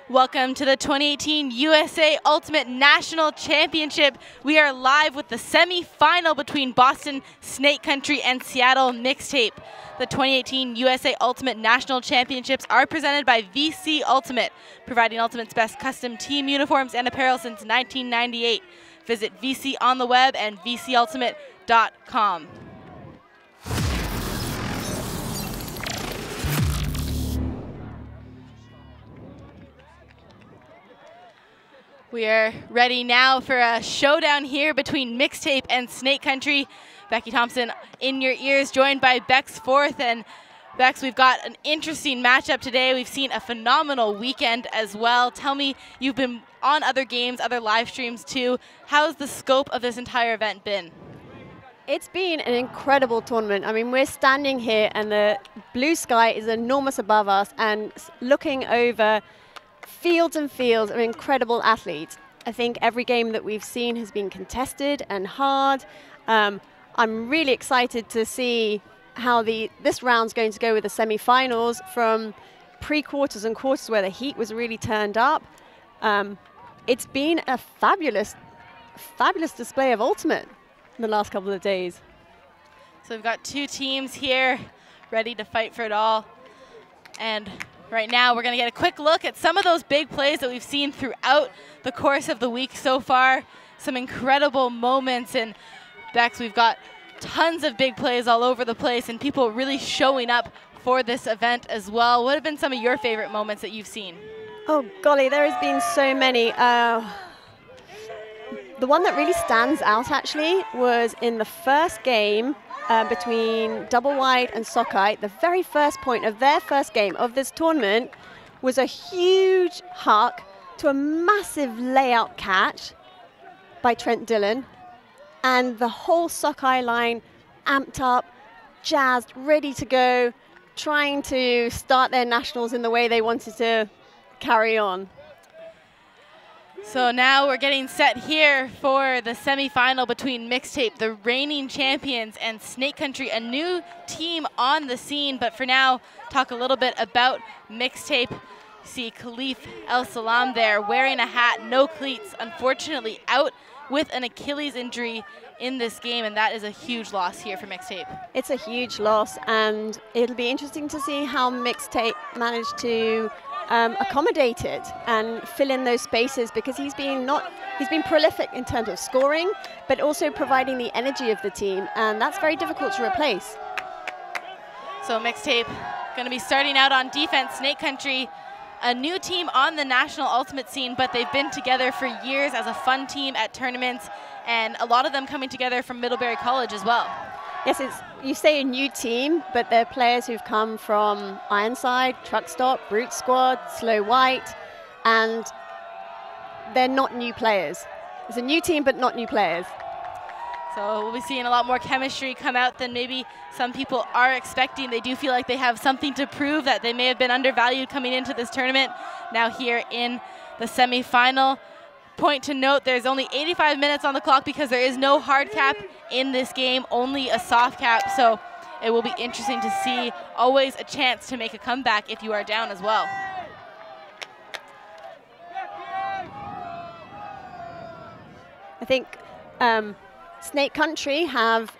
Welcome to the 2018 USA Ultimate National Championship. We are live with the semi-final between Boston Snake Country and Seattle Mixtape. The 2018 USA Ultimate National Championships are presented by VC Ultimate, providing Ultimate's best custom team uniforms and apparel since 1998. Visit VC on the web and vcultimate.com. We are ready now for a showdown here between Mixtape and Snake Country. Becky Thompson in your ears, joined by Bex Forth. And Bex, we've got an interesting matchup today. We've seen a phenomenal weekend as well. Tell me, you've been on other games, other live streams too. How's the scope of this entire event been? It's been an incredible tournament. I mean, we're standing here and the blue sky is enormous above us and looking over fields and fields of incredible athletes. I think every game that we've seen has been contested and hard. I'm really excited to see how this round's going to go with the semi-finals, from pre-quarters and quarters where the heat was really turned up. It's been a fabulous display of Ultimate in the last couple of days. So we've got two teams here ready to fight for it all. And right now, we're going to get a quick look at some of those big plays that we've seen throughout the course of the week so far. Some incredible moments. And Bex, we've got tons of big plays all over the place and people really showing up for this event as well. What have been some of your favorite moments that you've seen? Oh, golly, there has been so many. The one that really stands out, actually, was in the first game between Double Wide and Sockeye. The very first point of their first game of this tournament was a huge huck to a massive layout catch by Trent Dillon. And the whole Sockeye line amped up, jazzed, ready to go, trying to start their nationals in the way they wanted to carry on. So now we're getting set here for the semifinal between Mixtape, the reigning champions, and Snake Country, a new team on the scene. But for now, talk a little bit about Mixtape. You see Khalif El Salam there wearing a hat, no cleats, unfortunately out with an Achilles injury in this game, and that is a huge loss here for Mixtape. It's a huge loss, and it'll be interesting to see how Mixtape managed to accommodate it and fill in those spaces, because he's been prolific in terms of scoring, but also providing the energy of the team, and that's very difficult to replace. So Mixtape going to be starting out on defense. Snake Country, a new team on the national ultimate scene, but they've been together for years as a fun team at tournaments, and a lot of them coming together from Middlebury College as well. Yes, you say a new team, but they're players who've come from Ironside, Truck Stop, Brute Squad, Slow White, and they're not new players. It's a new team, but not new players. So we'll be seeing a lot more chemistry come out than maybe some people are expecting. They do feel like they have something to prove, that they may have been undervalued coming into this tournament. Now here in the semifinal. Point to note, there's only 85 minutes on the clock because there is no hard cap in this game, only a soft cap. So it will be interesting to see. Always a chance to make a comeback if you are down as well. I think Snake Country have,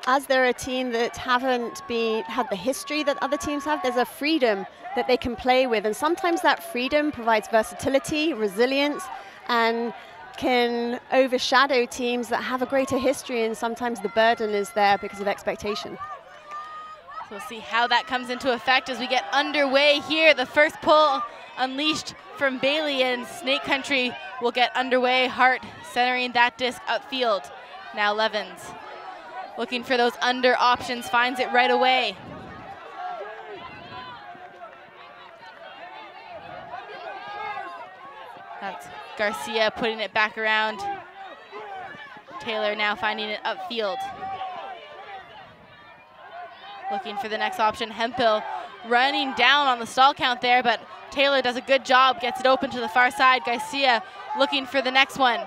as they're a team that haven't had the history that other teams have, there's a freedom that they can play with. And sometimes that freedom provides versatility, resilience, and can overshadow teams that have a greater history, and sometimes the burden is there because of expectation. So we'll see how that comes into effect as we get underway here. The first pull unleashed from Bailey, and Snake Country will get underway. Hart centering that disc upfield. Now Levens looking for those under options, finds it right away. That's Garcia putting it back around. Taylor now finding it upfield. Looking for the next option. Hemphill running down on the stall count there, but Taylor does a good job, gets it open to the far side. Garcia looking for the next one.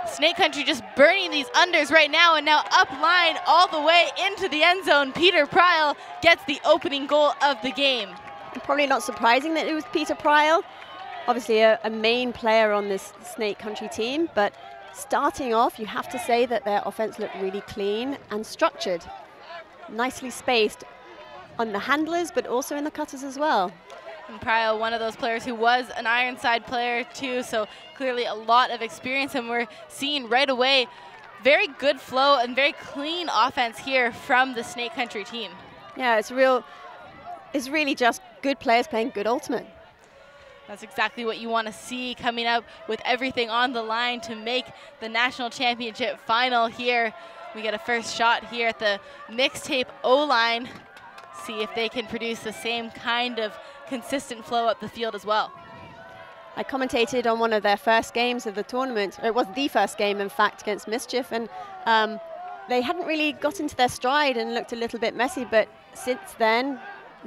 Snake Country just burning these unders right now, and now up line all the way into the end zone. Peter Pryle gets the opening goal of the game. Probably not surprising that it was Peter Pryle. obviously a main player on this Snake Country team, but starting off, you have to say that their offense looked really clean and structured, nicely spaced on the handlers, but also in the cutters as well. And Prio, one of those players who was an Ironside player too, so clearly a lot of experience, and we're seeing right away very good flow and very clean offense here from the Snake Country team. Yeah, it's really just good players playing good ultimate. That's exactly what you want to see coming up with everything on the line to make the national championship final here. We get a first shot here at the Mixtape O-line. See if they can produce the same kind of consistent flow up the field as well. I commentated on one of their first games of the tournament. It was the first game, in fact, against Mischief, and they hadn't really got into their stride and looked a little bit messy, but since then,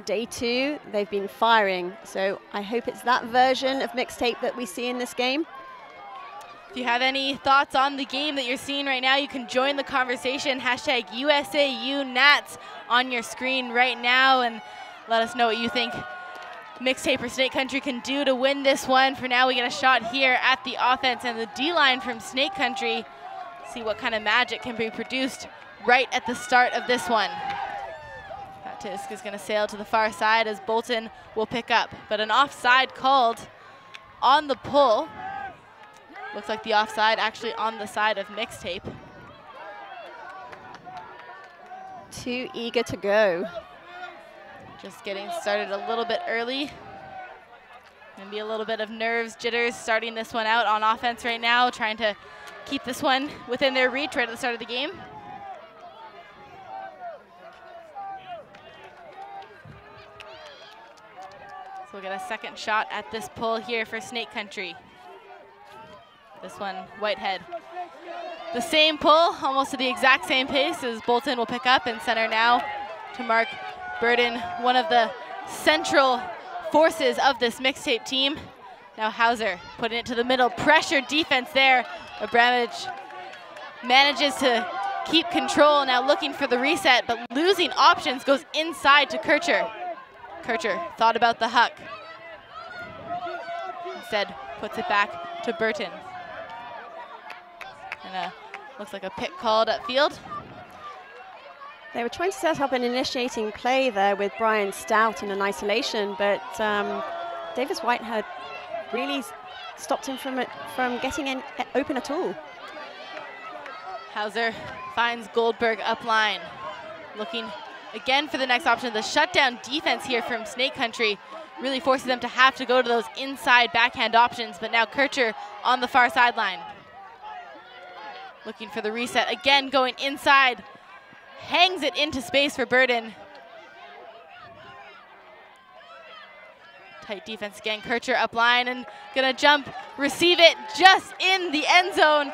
day 2, they've been firing. So I hope it's that version of Mixtape that we see in this game. If you have any thoughts on the game that you're seeing right now, you can join the conversation. Hashtag USAUNats on your screen right now, and let us know what you think Mixtape or Snake Country can do to win this one. For now, we get a shot here at the offense and the D-line from Snake Country. See what kind of magic can be produced right at the start of this one. That disc is going to sail to the far side as Bolton will pick up, but an offside called on the pull. Looks like the offside actually on the side of Mixtape. Too eager to go. Just getting started a little bit early. Maybe a little bit of nerves, jitters starting this one out on offense right now, trying to keep this one within their reach right at the start of the game. So we'll get a second shot at this pull here for Snake Country. This one, Whitehead. The same pull, almost at the exact same pace as Bolton will pick up and center now to mark Burden, one of the central forces of this Mixtape team. Now Hauser putting it to the middle, pressure defense there. Abramovich manages to keep control, now looking for the reset, but losing options, goes inside to Kircher. Kircher thought about the huck. Instead, puts it back to Burton. And looks like a pick called upfield. They were trying to set up an initiating play there with Brian Stout in an isolation, but Davis Whitehead really stopped him from getting in open at all. Hauser finds Goldberg up line. Looking again for the next option. The shutdown defense here from Snake Country really forces them to have to go to those inside backhand options, but now Kircher on the far sideline. Looking for the reset, again going inside. Hangs it into space for Burden. Tight defense again, Kircher up line and gonna jump, receive it just in the end zone.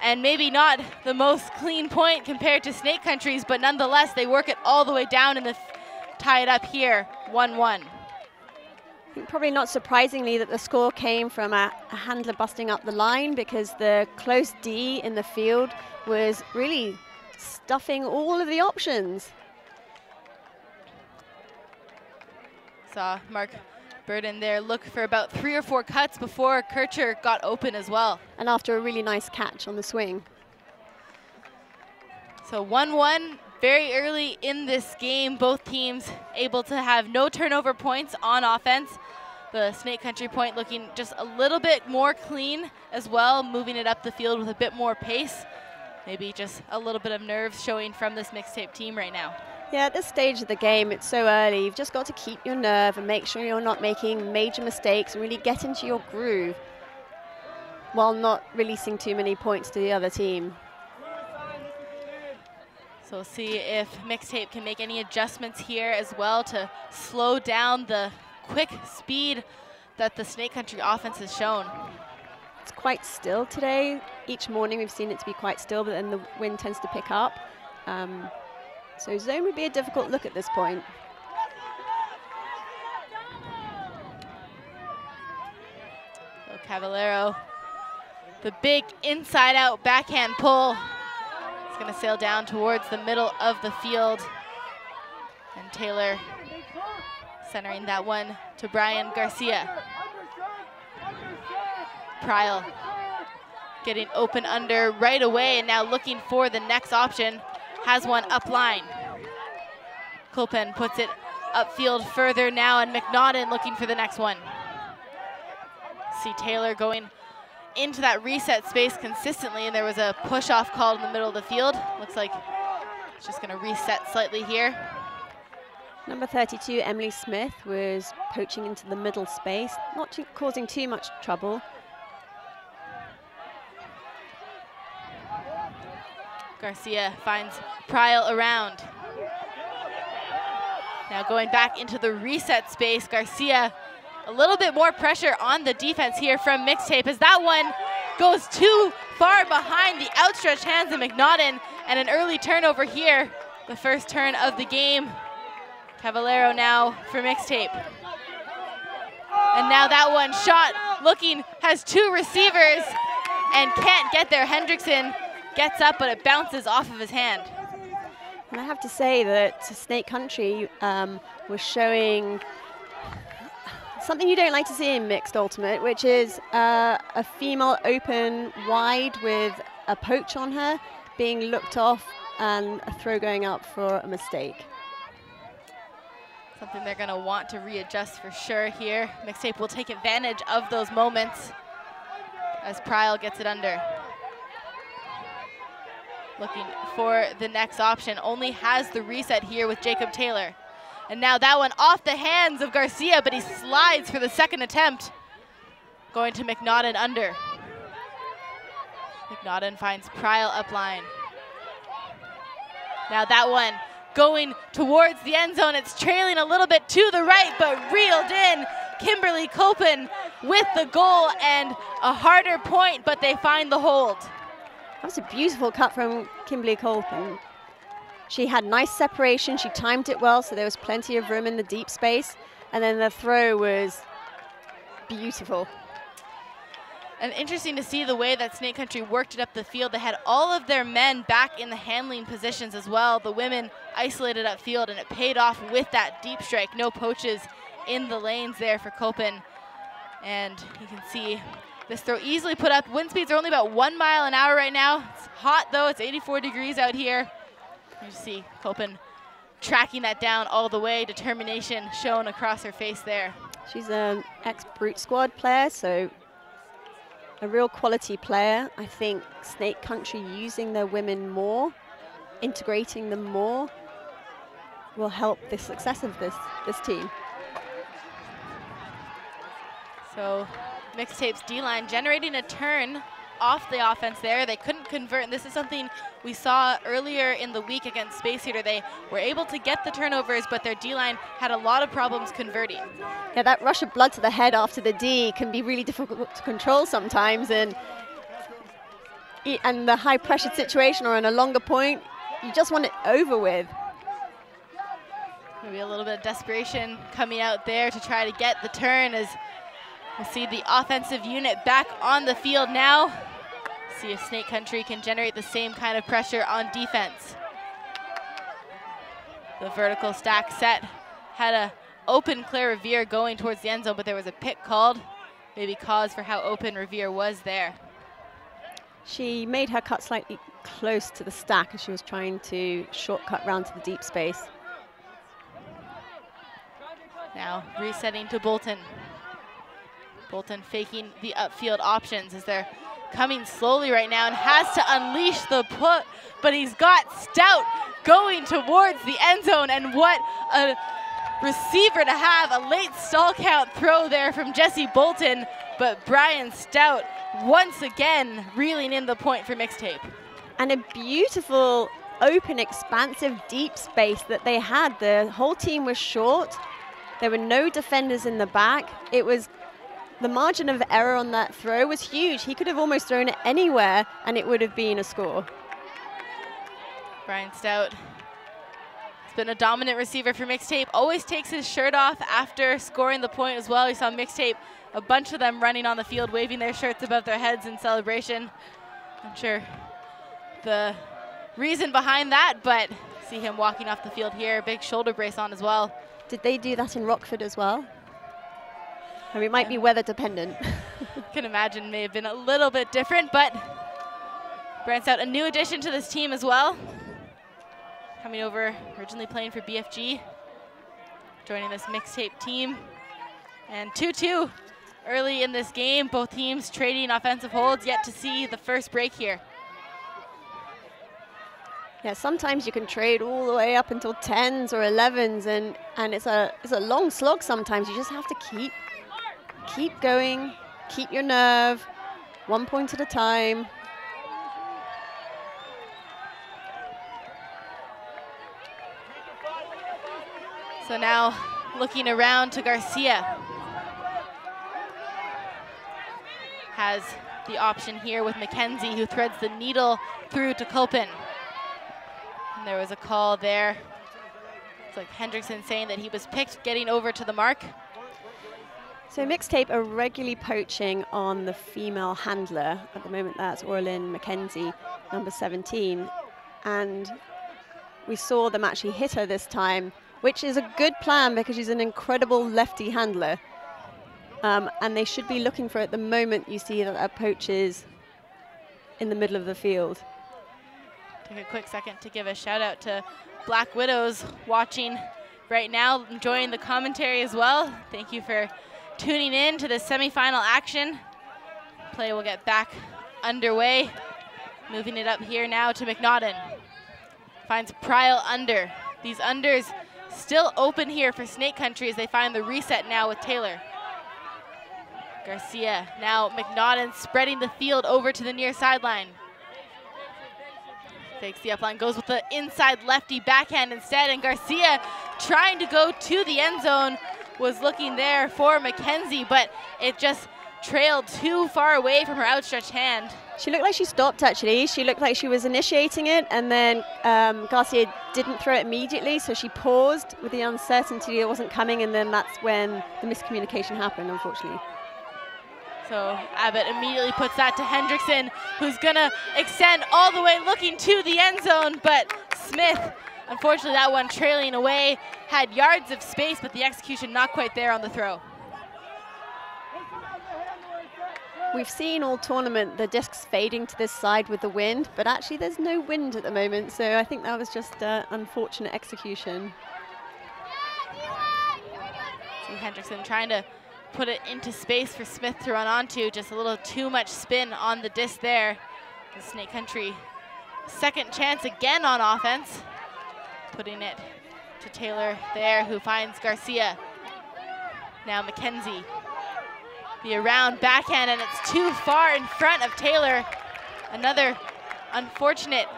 And maybe not the most clean point compared to Snake Country's, but nonetheless, they work it all the way down and tie it up here, 1-1. Probably not surprisingly that the score came from a handler busting up the line, because the close D in the field was really stuffing all of the options. Saw Mark Burden there look for about 3 or 4 cuts before Kircher got open as well. And after a really nice catch on the swing. So 1-1 very early in this game. Both teams able to have no turnover points on offense. The Snake Country point looking just a little bit more clean as well, moving it up the field with a bit more pace. Maybe just a little bit of nerves showing from this Mixtape team right now. Yeah, at this stage of the game, it's so early. You've just got to keep your nerve and make sure you're not making major mistakes and really get into your groove while not releasing too many points to the other team. So we'll see if Mixtape can make any adjustments here as well to slow down the quick speed that the Snake Country offense has shown. It's quite still today. Each morning we've seen it to be quite still, but then the wind tends to pick up. So zone would be a difficult look at this point. So Cavallero, the big inside-out backhand pull. It's going to sail down towards the middle of the field. And Taylor centering that one to Brian Garcia. Pryal getting open under right away and now looking for the next option. Has one up line. Kulpen puts it upfield further now, and McNaughton looking for the next one. See Taylor going into that reset space consistently, and there was a push-off called in the middle of the field. Looks like it's just gonna reset slightly here. Number 32, Emily Smith, was poaching into the middle space, not causing too much trouble. Garcia finds Pryal around. Now going back into the reset space, Garcia, a little bit more pressure on the defense here from Mixtape as that one goes too far behind the outstretched hands of McNaughton, and an early turnover here, the first turn of the game. Cavallero now for Mixtape. And now that one shot looking, has two receivers and can't get there. Hendrickson gets up, but it bounces off of his hand. And I have to say that Snake Country was showing something you don't like to see in mixed ultimate, which is a female open wide with a poach on her being looked off and a throw going up for a mistake. Something they're going to want to readjust for sure here. Mixtape will take advantage of those moments as Pryal gets it under. Looking for the next option, only has the reset here with Jacob Taylor. And now that one off the hands of Garcia, but he slides for the second attempt. Going to McNaughton under. McNaughton finds Pryal up line. Now that one going towards the end zone. It's trailing a little bit to the right, but reeled in. Kimberly Kulpen with the goal and a harder point, but they find the hold. That was a beautiful cut from Kimberly Kulpen. She had nice separation, she timed it well, so there was plenty of room in the deep space, and then the throw was beautiful. And interesting to see the way that Snake Country worked it up the field. They had all of their men back in the handling positions as well. The women isolated upfield, and it paid off with that deep strike. No poaches in the lanes there for Kulpen. And you can see this throw easily put up. Wind speeds are only about 1 mile an hour right now. It's hot though, it's 84 degrees out here. You see Kulpen tracking that down all the way, determination shown across her face there. She's an ex-Brute Squad player, so a real quality player. I think Snake Country using their women more, integrating them more, will help the success of this team. So Mixtape's D-line generating a turn off the offense there. They couldn't convert, and this is something we saw earlier in the week against Space Heater. They were able to get the turnovers, but their D-line had a lot of problems converting. Yeah, that rush of blood to the head after the D can be really difficult to control sometimes, and the high-pressured situation or on a longer point, you just want it over with. Maybe a little bit of desperation coming out there to try to get the turn as we'll see the offensive unit back on the field now. See if Snake Country can generate the same kind of pressure on defense. The vertical stack set had a open Claire Revere going towards the end zone, but there was a pick called. Maybe cause for how open Revere was there. She made her cut slightly close to the stack as she was trying to shortcut round to the deep space. Now resetting to Bolton. Bolton faking the upfield options as they're coming slowly right now and has to unleash the put, but he's got Stout going towards the end zone, and what a receiver to have. A late stall count throw there from Jesse Bolton, but Brian Stout once again reeling in the point for Mixtape. And a beautiful, open, expansive, deep space that they had. The whole team was short. There were no defenders in the back. It was the margin of error on that throw was huge. He could have almost thrown it anywhere and it would have been a score. Brian Stout has been a dominant receiver for Mixtape. Always takes his shirt off after scoring the point as well. You saw Mixtape, a bunch of them running on the field, waving their shirts above their heads in celebration. I'm sure the reason behind that, but see him walking off the field here, big shoulder brace on as well. Did they do that in Rockford as well? Or it might be weather dependent. can imagine may have been a little bit different, but Brandt's out a new addition to this team as well. Coming over, originally playing for BFG, joining this Mixtape team. And 2-2 early in this game, both teams trading offensive holds, yet to see the first break here. Yeah, sometimes you can trade all the way up until 10s or 11s, and it's a long slog sometimes. You just have to keep going, keep your nerve, 1 point at a time. So now looking around to Garcia. Has the option here with Mackenzie, who threads the needle through to Kulpin. And there was a call there. It's like Hendrickson saying that he was picked getting over to the mark. So Mixtape are regularly poaching on the female handler. At the moment, that's Orlin Mackenzie, number 17. And we saw them actually hit her this time, which is a good plan because she's an incredible lefty handler. And they should be looking for it the moment you see that that poach is in the middle of the field. Take a quick second to give a shout out to Black Widows watching right now, enjoying the commentary as well. Thank you for tuning in to the semifinal action. Play will get back underway. Moving it up here now to McNaughton. Finds Pryal under. These unders still open here for Snake Country as they find the reset now with Taylor. Garcia, now McNaughton spreading the field over to the near sideline. Fakes the upline, goes with the inside lefty backhand instead, and Garcia trying to go to the end zone was looking there for Mackenzie, but it just trailed too far away from her outstretched hand. She looked like she stopped actually. She looked like she was initiating it, and then Garcia didn't throw it immediately, so she paused with the uncertainty it wasn't coming, and then that's when the miscommunication happened, unfortunately. So Abbott immediately puts that to Hendrickson, who's gonna extend all the way looking to the end zone, but Smith, unfortunately that one trailing away, had yards of space, but the execution not quite there on the throw. We've seen all tournament the discs fading to this side with the wind, but actually there's no wind at the moment, so I think that was just unfortunate execution. See Hendrickson trying to put it into space for Smith to run onto, just a little too much spin on the disc there. The Snake Country second chance again on offense, putting it to Taylor there, who finds Garcia. Now Mackenzie, the around backhand, and it's too far in front of Taylor. Another unfortunate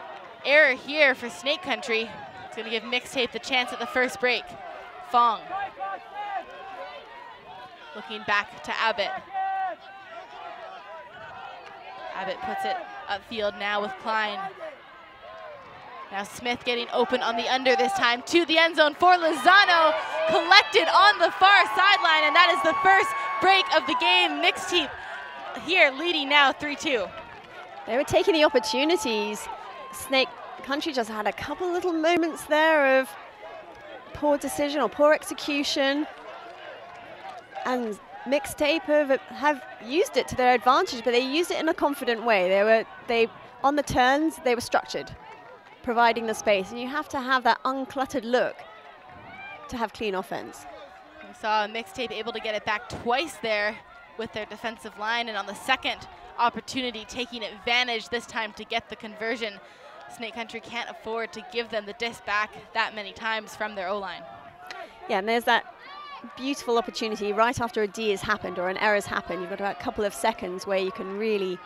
error here for Snake Country. It's gonna give Mixtape the chance at the first break. Fong. Looking back to Abbott. Abbott puts it upfield now with Klein. Now Smith getting open on the under this time to the end zone for Lozano. Collected on the far sideline, and that is the first break of the game. Mixtape here leading now 3-2. They were taking the opportunities. Snake Country just had a couple little moments there of poor decision or poor execution. And Mixtape have used it to their advantage, but they used it in a confident way. On the turns, they were structured, providing the space. And you have to have that uncluttered look to have clean offense. We saw Mixtape able to get it back twice there with their defensive line, and on the second opportunity, taking advantage this time to get the conversion. Snake Country can't afford to give them the disc back that many times from their O-line. Yeah, and there's that beautiful opportunity right after a D has happened or an error has happened. You've got about a couple of seconds where you can really,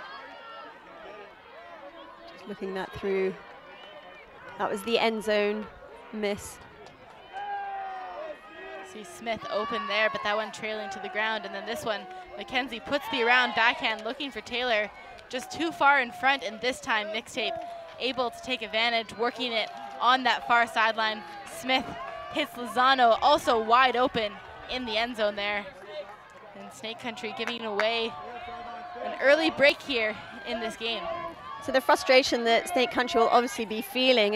just looking that through. That was the end zone miss. See Smith open there, but that one trailing to the ground. And then this one, Mackenzie puts the around backhand looking for Taylor, just too far in front, and this time Mixtape able to take advantage, working it on that far sideline. Smith hits Lozano, also wide open in the end zone there. And Snake Country giving away an early break here in this game. So the frustration that Snake Country will obviously be feeling,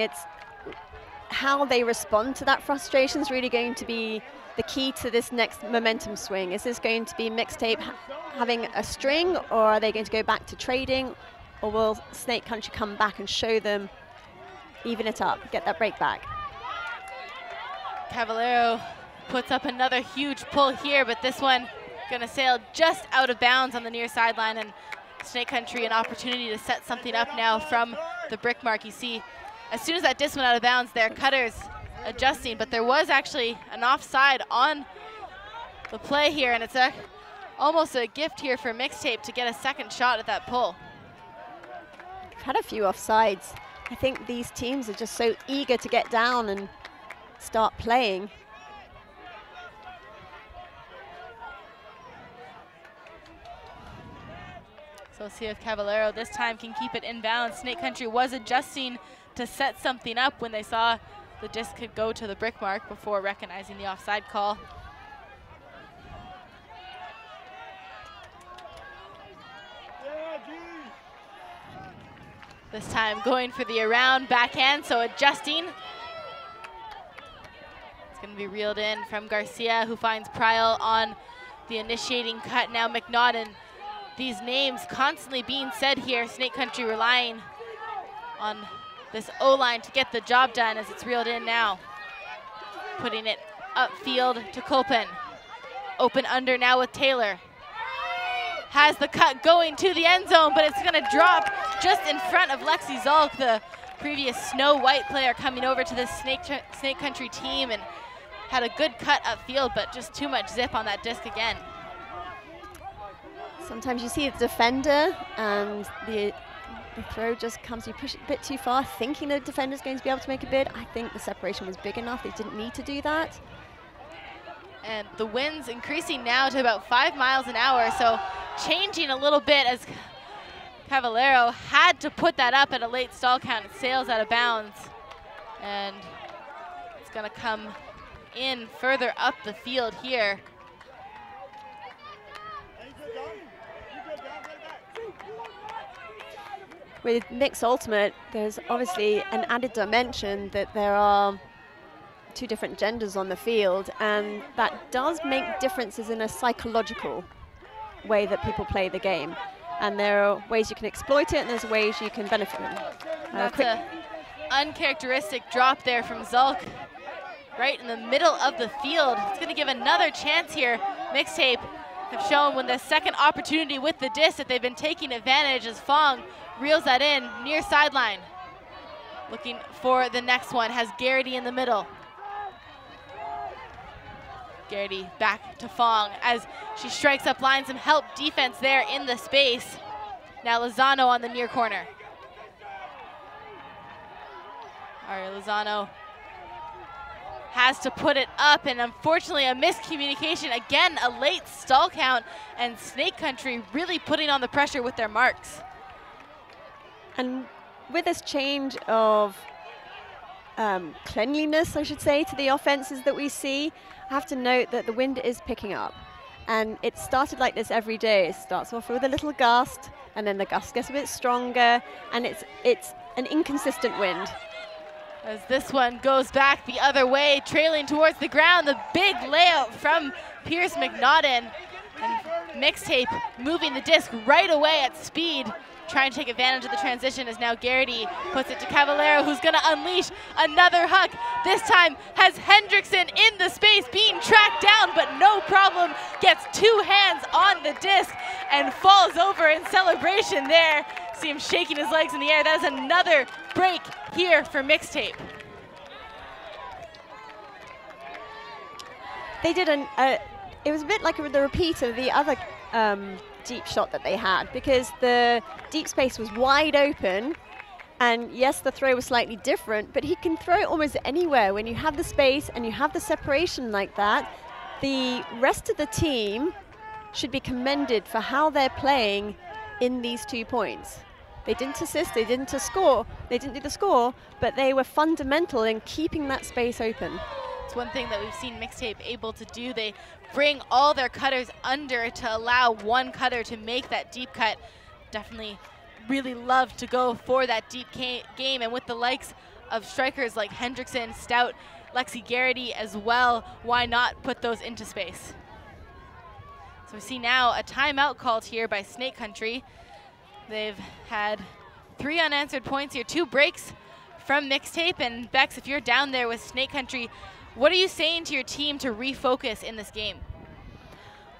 how they respond to that frustration is really going to be the key to this next momentum swing. Is this going to be Mixtape having a string, or are they going to go back to trading, or will Snake Country come back and show them, even it up, get that break back? Caballero puts up another huge pull here, but this one gonna sail just out of bounds on the near sideline, and Snake Country an opportunity to set something up now from the brick mark. You see, as soon as that disc went out of bounds, their cutters adjusting, but there was actually an offside on the play here, and it's almost a gift here for Mixtape to get a second shot at that pull. We've had a few offsides. I think these teams are just so eager to get down and start playing. So we'll see if Caballero this time can keep it inbound. Snake Country was adjusting to set something up when they saw the disc could go to the brick mark before recognizing the offside call. This time going for the around backhand, so adjusting. It's going to be reeled in from Garcia, who finds Pryal on the initiating cut. Now McNaughton. These names constantly being said here. Snake Country relying on this O-line to get the job done as it's reeled in now. Putting it upfield to Kolpin. Open under now with Taylor. Has the cut going to the end zone, but it's gonna drop just in front of Lexi Zolk, the previous Snow White player coming over to this Snake Country team, and had a good cut upfield, but just too much zip on that disc again. Sometimes you see the defender and the throw just comes, you push it a bit too far, thinking the defender's going to be able to make a bid. I think the separation was big enough. They didn't need to do that. And the wind's increasing now to about 5 miles an hour, so changing a little bit as Caballero had to put that up at a late stall count. It sails out of bounds, and it's gonna come in further up the field here. With mixed ultimate, there's obviously an added dimension that there are two different genders on the field, and that does make differences in a psychological way that people play the game. And there are ways you can exploit it, and there's ways you can benefit them. That's an uncharacteristic drop there from Zolk, right in the middle of the field. It's going to give another chance here. Mixtape have shown when the second opportunity with the disc that they've been taking advantage as Fong reels that in near sideline. Looking for the next one, has Garrity in the middle. Garrity back to Fong as she strikes up line, some help defense there in the space. Now Lozano on the near corner. All right, Lozano has to put it up, and unfortunately a miscommunication. Again, a late stall count, and Snake Country really putting on the pressure with their marks. And with this change of cleanliness, I should say, to the offenses that we see, I have to note that the wind is picking up. And it started like this every day. It starts off with a little gust, and then the gust gets a bit stronger, and it's an inconsistent wind. As this one goes back the other way, trailing towards the ground, the big layout from Pierce McNaughton. And Mixtape moving the disc right away at speed, trying to take advantage of the transition as now Garrity puts it to Caballero, who's gonna unleash another huck. This time has Hendrickson in the space, being tracked down, but no problem. Gets two hands on the disc and falls over in celebration there. See him shaking his legs in the air. That is another break here for Mixtape. They did it was a bit like the repeat of the other deep shot that they had, because the deep space was wide open, and yes, the throw was slightly different, but he can throw it almost anywhere. When you have the space and you have the separation like that, the rest of the team should be commended for how they're playing in these 2 points. They didn't assist, they didn't score, they didn't do the score, but they were fundamental in keeping that space open. It's one thing that we've seen Mixtape able to do. They bring all their cutters under to allow one cutter to make that deep cut. Definitely really love to go for that deep game, and with the likes of strikers like Hendrickson, Stout, Lexi Garrity as well. Why not put those into space? So we see now a timeout called here by Snake Country. They've had 3 unanswered points here, 2 breaks from Mixtape. And Bex, if you're down there with Snake Country, what are you saying to your team to refocus in this game?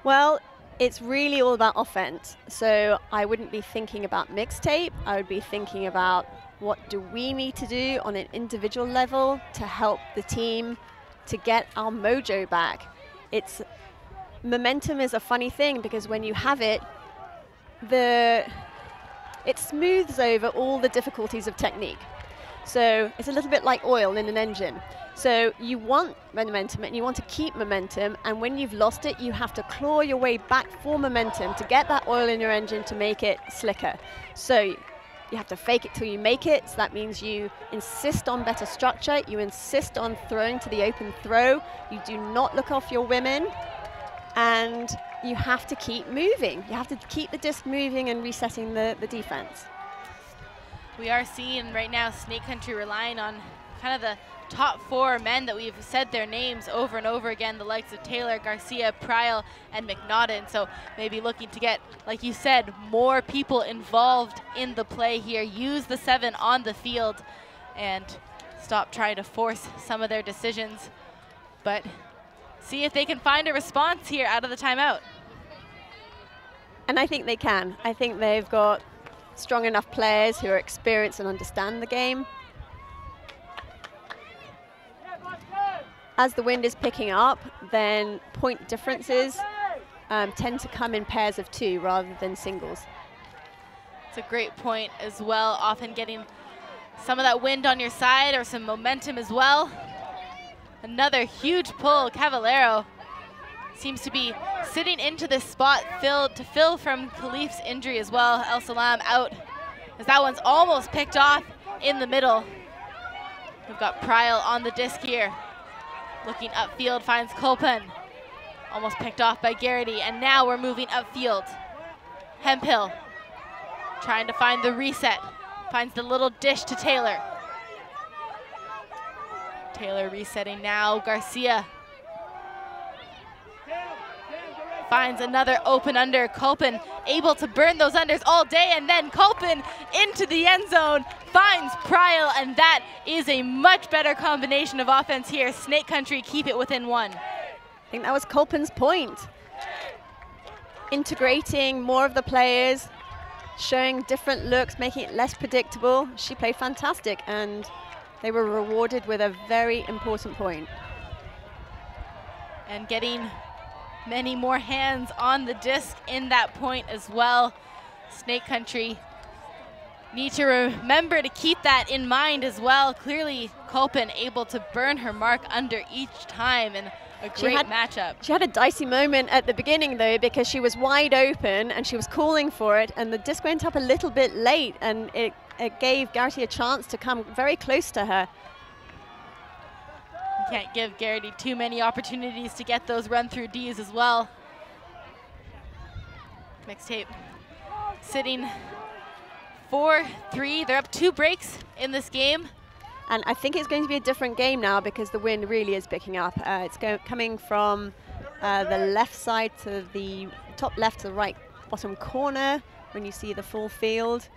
Well, it's really all about offense. So I wouldn't be thinking about Mixtape. I would be thinking about what do we need to do on an individual level to help the team to get our mojo back. Momentum is a funny thing because when you have it, it smooths over all the difficulties of technique. So it's a little bit like oil in an engine. So you want momentum and you want to keep momentum, and when you've lost it, you have to claw your way back for momentum to get that oil in your engine to make it slicker. So you have to fake it till you make it. So that means you insist on better structure, you insist on throwing to the open throw, you do not look off your women, and you have to keep moving. You have to keep the disc moving and resetting the defense. We are seeing right now Snake Country relying on kind of the top 4 men that we've said their names over and over again, the likes of Taylor, Garcia, Pryal, and McNaughton. So maybe looking to get, like you said, more people involved in the play here, use the 7 on the field, and stop trying to force some of their decisions. But see if they can find a response here out of the timeout. And I think they can. I think they've got strong enough players who are experienced and understand the game. As the wind is picking up, then point differences tend to come in pairs of 2 rather than singles. It's a great point as well, often getting some of that wind on your side or some momentum as well. Another huge pull. Cavallero seems to be sitting into this spot to fill from Khalif's injury as well. El Salam out, as that one's almost picked off in the middle. We've got Pryal on the disc here. Looking upfield, finds Kolpen. Almost picked off by Garrity, and now we're moving upfield. Hemphill trying to find the reset. Finds the little dish to Taylor. Taylor resetting now. Garcia finds another open under. Kolpen able to burn those unders all day, and then Kolpen into the end zone, finds Pryal, and that is a much better combination of offense here. Snake Country keep it within 1. I think that was Kolpen's point. Integrating more of the players, showing different looks, making it less predictable. She played fantastic, and they were rewarded with a very important point. And getting many more hands on the disc in that point as well. Snake Country need to remember to keep that in mind as well. Clearly, Kolpen able to burn her mark under each time, and a great matchup. She had a dicey moment at the beginning though, because she was wide open and she was calling for it, and the disc went up a little bit late, and it gave Garrity a chance to come very close to her. Can't give Garrity too many opportunities to get those run-through Ds as well. Mixtape sitting 4-3. They're up 2 breaks in this game. And I think it's going to be a different game now because the wind really is picking up. It's coming from the left side to the top left to the right bottom corner when you see the full field.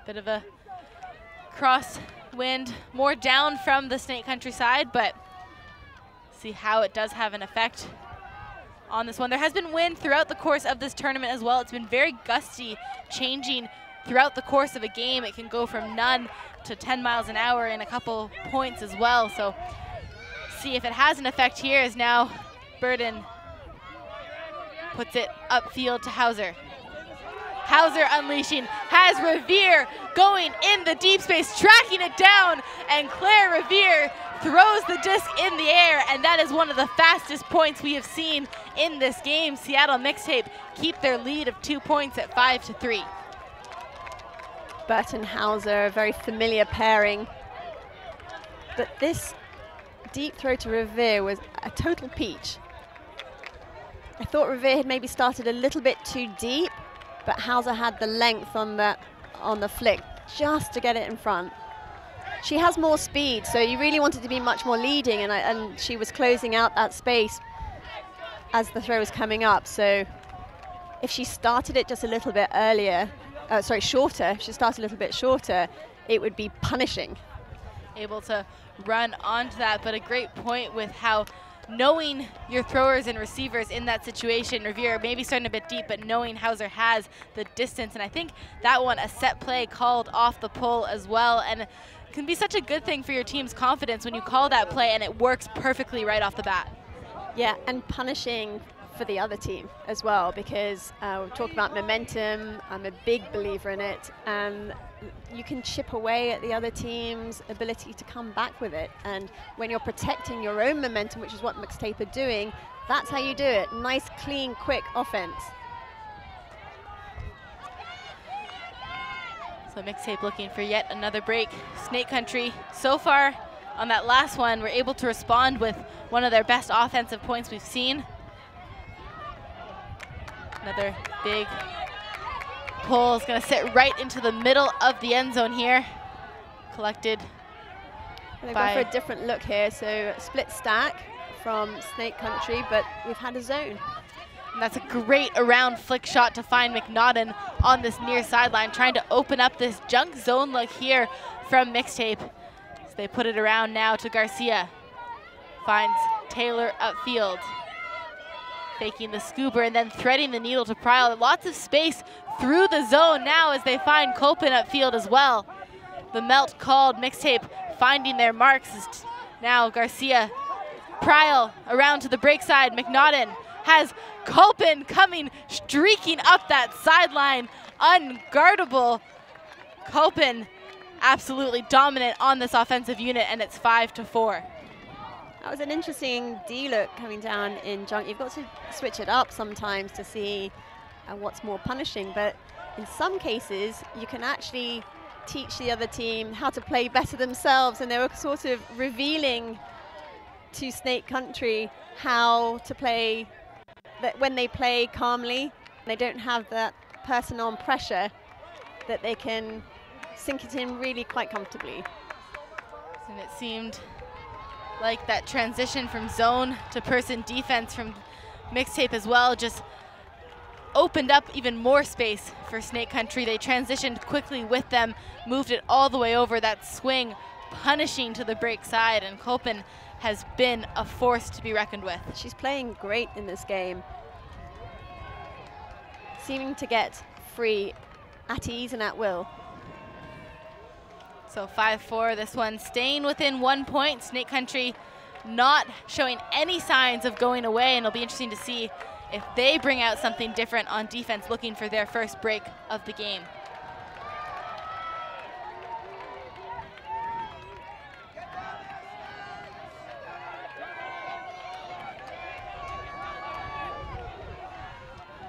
Bit of a cross wind, more down from the Snake Country side, but see how it does have an effect on this one. There has been wind throughout the course of this tournament as well. It's been very gusty, changing throughout the course of a game. It can go from none to 10 miles an hour in a couple points as well. So see if it has an effect here, as now Burden puts it upfield to Hauser. Hauser unleashing, has Revere going in the deep space, tracking it down, and Claire Revere throws the disc in the air, and that is one of the fastest points we have seen in this game. Seattle Mixtape keep their lead of 2 points at 5-3. Burton Hauser, a very familiar pairing. But this deep throw to Revere was a total peach. I thought Revere had maybe started a little bit too deep, but Hauser had the length on the flick just to get it in front. She has more speed, so you really wanted to be much more leading, and she was closing out that space as the throw was coming up. So if she started it just a little bit earlier, shorter, if she started a little bit shorter, it would be punishing. Able to run onto that, but a great point with how knowing your throwers and receivers in that situation. Revere maybe starting a bit deep, but knowing Hauser has the distance. And I think that one, a set play called off the pull as well. And it can be such a good thing for your team's confidence when you call that play and it works perfectly right off the bat. Yeah, and punishing for the other team as well, because we talk about momentum. I'm a big believer in it, and you can chip away at the other team's ability to come back with it. And when you're protecting your own momentum, which is what Mixtape are doing, that's how you do it. Nice, clean, quick offense. So Mixtape looking for yet another break. Snake Country, so far on that last one, were able to respond with one of their best offensive points we've seen. Another big pull is going to sit right into the middle of the end zone here. Collected. They've gone for a different look here, so split stack from Snake Country, but we've had a zone. And that's a great around flick shot to find McNaughton on this near sideline, trying to open up this junk zone look here from Mixtape. So they put it around now to Garcia. Finds Taylor upfield. Faking the scooper and then threading the needle to Pryle. Lots of space through the zone now as they find Copen upfield as well. The melt called. Mixtape finding their marks. Now Garcia, Pryle around to the break side. McNaughton has Copen coming, streaking up that sideline. Unguardable. Copen absolutely dominant on this offensive unit, and it's 5-4. That was an interesting D-look coming down in junk. You've got to switch it up sometimes to see what's more punishing, but in some cases you can actually teach the other team how to play better themselves, and they were sort of revealing to Snake Country how to play, that when they play calmly, they don't have that person on pressure, that they can sink it in really quite comfortably. And it seemed like that transition from zone to person defense from Mixtape as well just opened up even more space for Snake Country. They transitioned quickly with them, moved it all the way over that swing, punishing to the break side, and Copen has been a force to be reckoned with. She's playing great in this game, seeming to get free at ease and at will. So 5-4, this one staying within 1 point. Snake Country not showing any signs of going away, and it'll be interesting to see if they bring out something different on defense, looking for their first break of the game.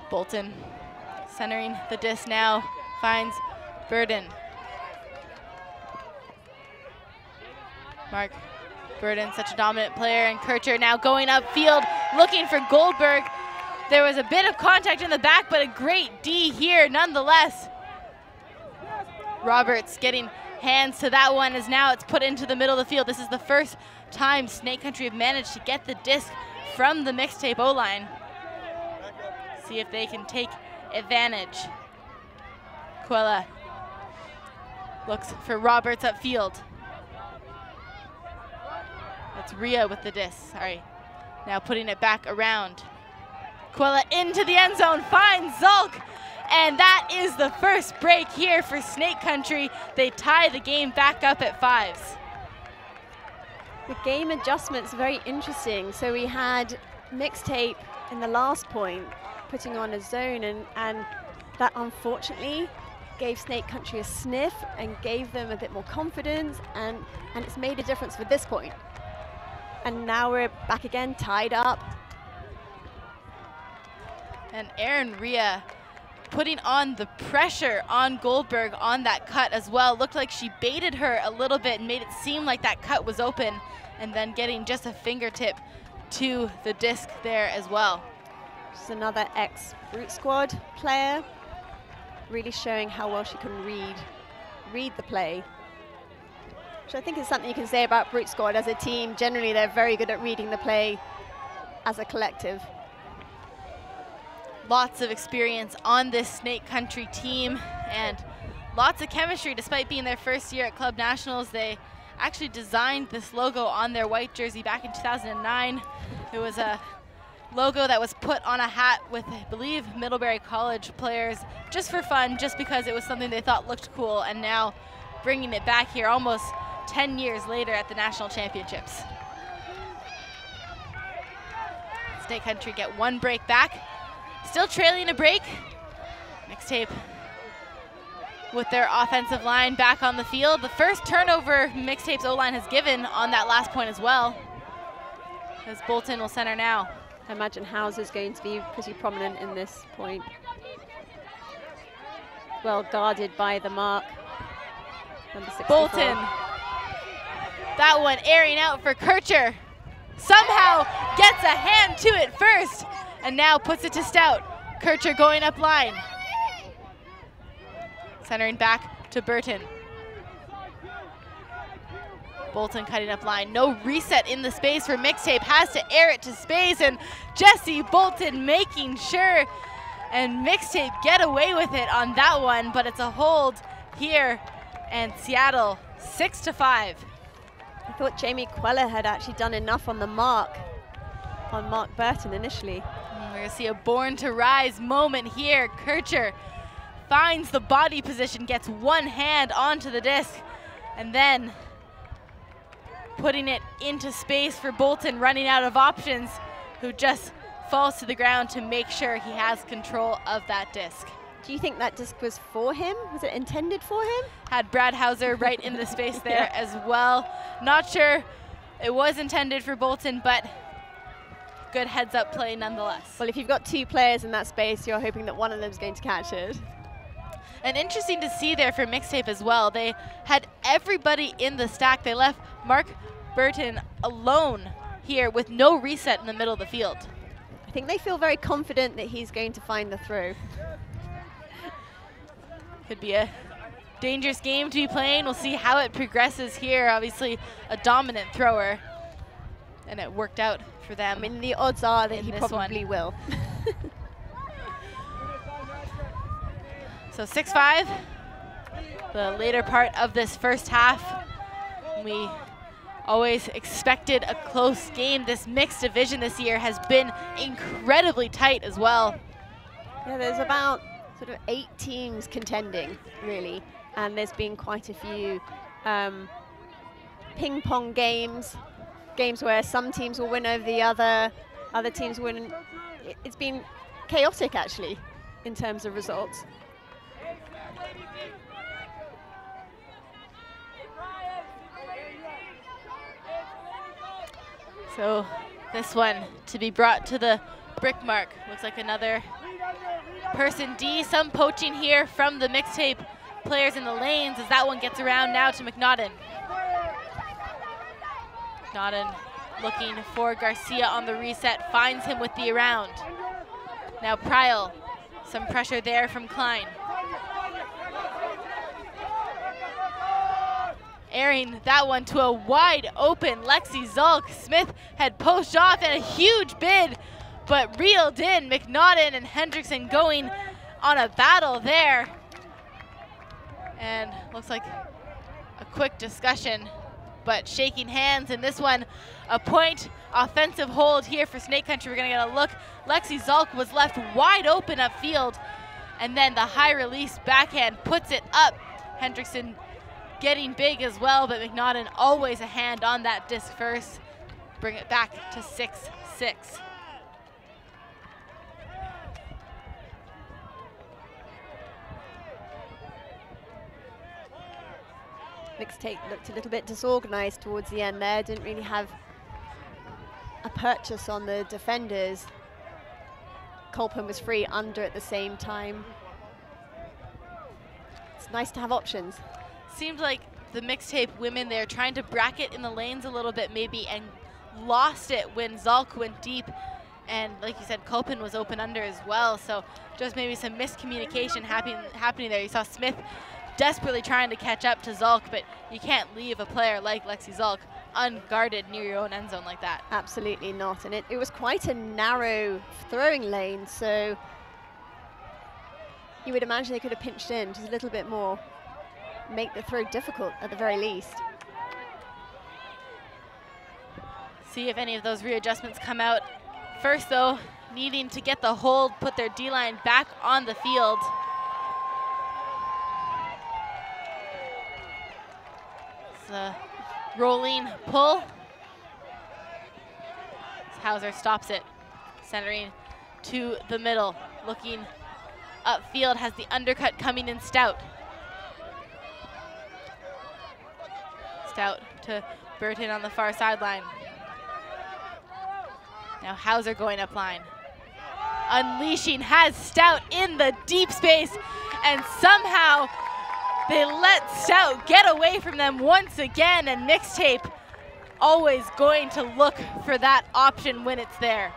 Bolton centering the disc now, finds Burden. Mark Burden, such a dominant player, and Kircher now going upfield, looking for Goldberg. There was a bit of contact in the back, but a great D here nonetheless. Roberts getting hands to that one, as now it's put into the middle of the field. This is the first time Snake Country have managed to get the disc from the Mixtape O-line. See if they can take advantage. Quella looks for Roberts upfield. That's Rhea with the disc, sorry. Now putting it back around. Quella into the end zone, finds Zulk, and that is the first break here for Snake Country. They tie the game back up at 5s. The game adjustment's very interesting. So we had Mixtape in the last point putting on a zone, and that unfortunately gave Snake Country a sniff and gave them a bit more confidence, and it's made a difference for this point. And now we're back again, tied up. And Erin Rhea putting on the pressure on Goldberg on that cut as well. Looked like she baited her a little bit and made it seem like that cut was open, and then getting just a fingertip to the disc there as well. Just another ex-Brute Squad player, really showing how well she can read read the play, which I think is something you can say about Brute Squad as a team. Generally, they're very good at reading the play as a collective. Lots of experience on this Snake Country team and lots of chemistry. Despite being their first year at Club Nationals, they actually designed this logo on their white jersey back in 2009. It was a logo that was put on a hat with, I believe, Middlebury College players just for fun, just because it was something they thought looked cool, and now bringing it back here almost 10 years later at the National Championships. Snake Country get one break back. Still trailing a break. Mixtape with their offensive line back on the field. The first turnover Mixtape's O-line has given on that last point as well, as Bolton will center now. I imagine Hauser's going to be pretty prominent in this point. Well guarded by the mark. Number 64. Bolton. That one airing out for Kircher. Somehow gets a hand to it first, and now puts it to Stout. Kircher going up line. Centering back to Burton. Bolton cutting up line. No reset in the space for Mixtape. Has to air it to space, and Jesse Bolton making sure, and Mixtape get away with it on that one, but it's a hold here, and Seattle 6-5. I thought Jamie Queller had actually done enough on the mark, on Mark Burton initially. We're gonna see a born to rise moment here. Kircher finds the body position, gets one hand onto the disc, and then putting it into space for Bolton, running out of options, who just falls to the ground to make sure he has control of that disc. Do you think that disc was for him? Was it intended for him? Had Brad Hauser right in the space there as well. Not sure it was intended for Bolton, but good heads up play nonetheless. Well, if you've got two players in that space, you're hoping that one of them's going to catch it. And interesting to see there for Mixtape as well. They had everybody in the stack. They left Mark Burton alone here with no reset in the middle of the field. I think they feel very confident that he's going to find the throw. Could be a dangerous game to be playing. We'll see how it progresses here. Obviously a dominant thrower, and it worked out for them. I mean, the odds are that he probably will. So 6-5, the later part of this first half. We always expected a close game. This mixed division this year has been incredibly tight as well. Yeah, there's about sort of 8 teams contending, really, and there's been quite a few ping pong games where some teams will win over the other teams win. It's been chaotic, actually, in terms of results. So this one to be brought to the brick mark. Looks like another person D. Some poaching here from the Mixtape players in the lanes as that one gets around now to McNaughton. McNaughton looking for Garcia on the reset, finds him with the around. Now Pryal, some pressure there from Klein. Airing that one to a wide open Lexi Zulk. Smith had pushed off and a huge bid, but reeled in. McNaughton and Hendrickson going on a battle there. And looks like a quick discussion, but shaking hands in this one. A point offensive hold here for Snake Country. We're gonna get a look. Lexi Zulk was left wide open upfield, and then the high release backhand puts it up. Hendrickson getting big as well, but McNaughton always a hand on that disc first. Bring it back to 6-6. Mixtape looked a little bit disorganized towards the end there, didn't really have a purchase on the defenders. Colpin was free under at the same time. It's nice to have options. Seemed like the Mixtape women there trying to bracket in the lanes a little bit maybe, and lost it when Zulk went deep, and like you said, Colpin was open under as well, so just maybe some miscommunication happening there. You saw Smith desperately trying to catch up to Zulk, but you can't leave a player like Lexi Zulk unguarded near your own end zone like that. Absolutely not. And it was quite a narrow throwing lane, so you would imagine they could have pinched in just a little bit more, make the throw difficult at the very least. See if any of those readjustments come out. First though, needing to get the hold, put their D-line back on the field. It's a rolling pull. Hauser stops it, centering to the middle, looking upfield, has the undercut coming in Stout. Stout to Burton on the far sideline. Now Hauser going up line. Unleashing has Stout in the deep space, and somehow they let Stout get away from them once again, and Mixtape always going to look for that option when it's there.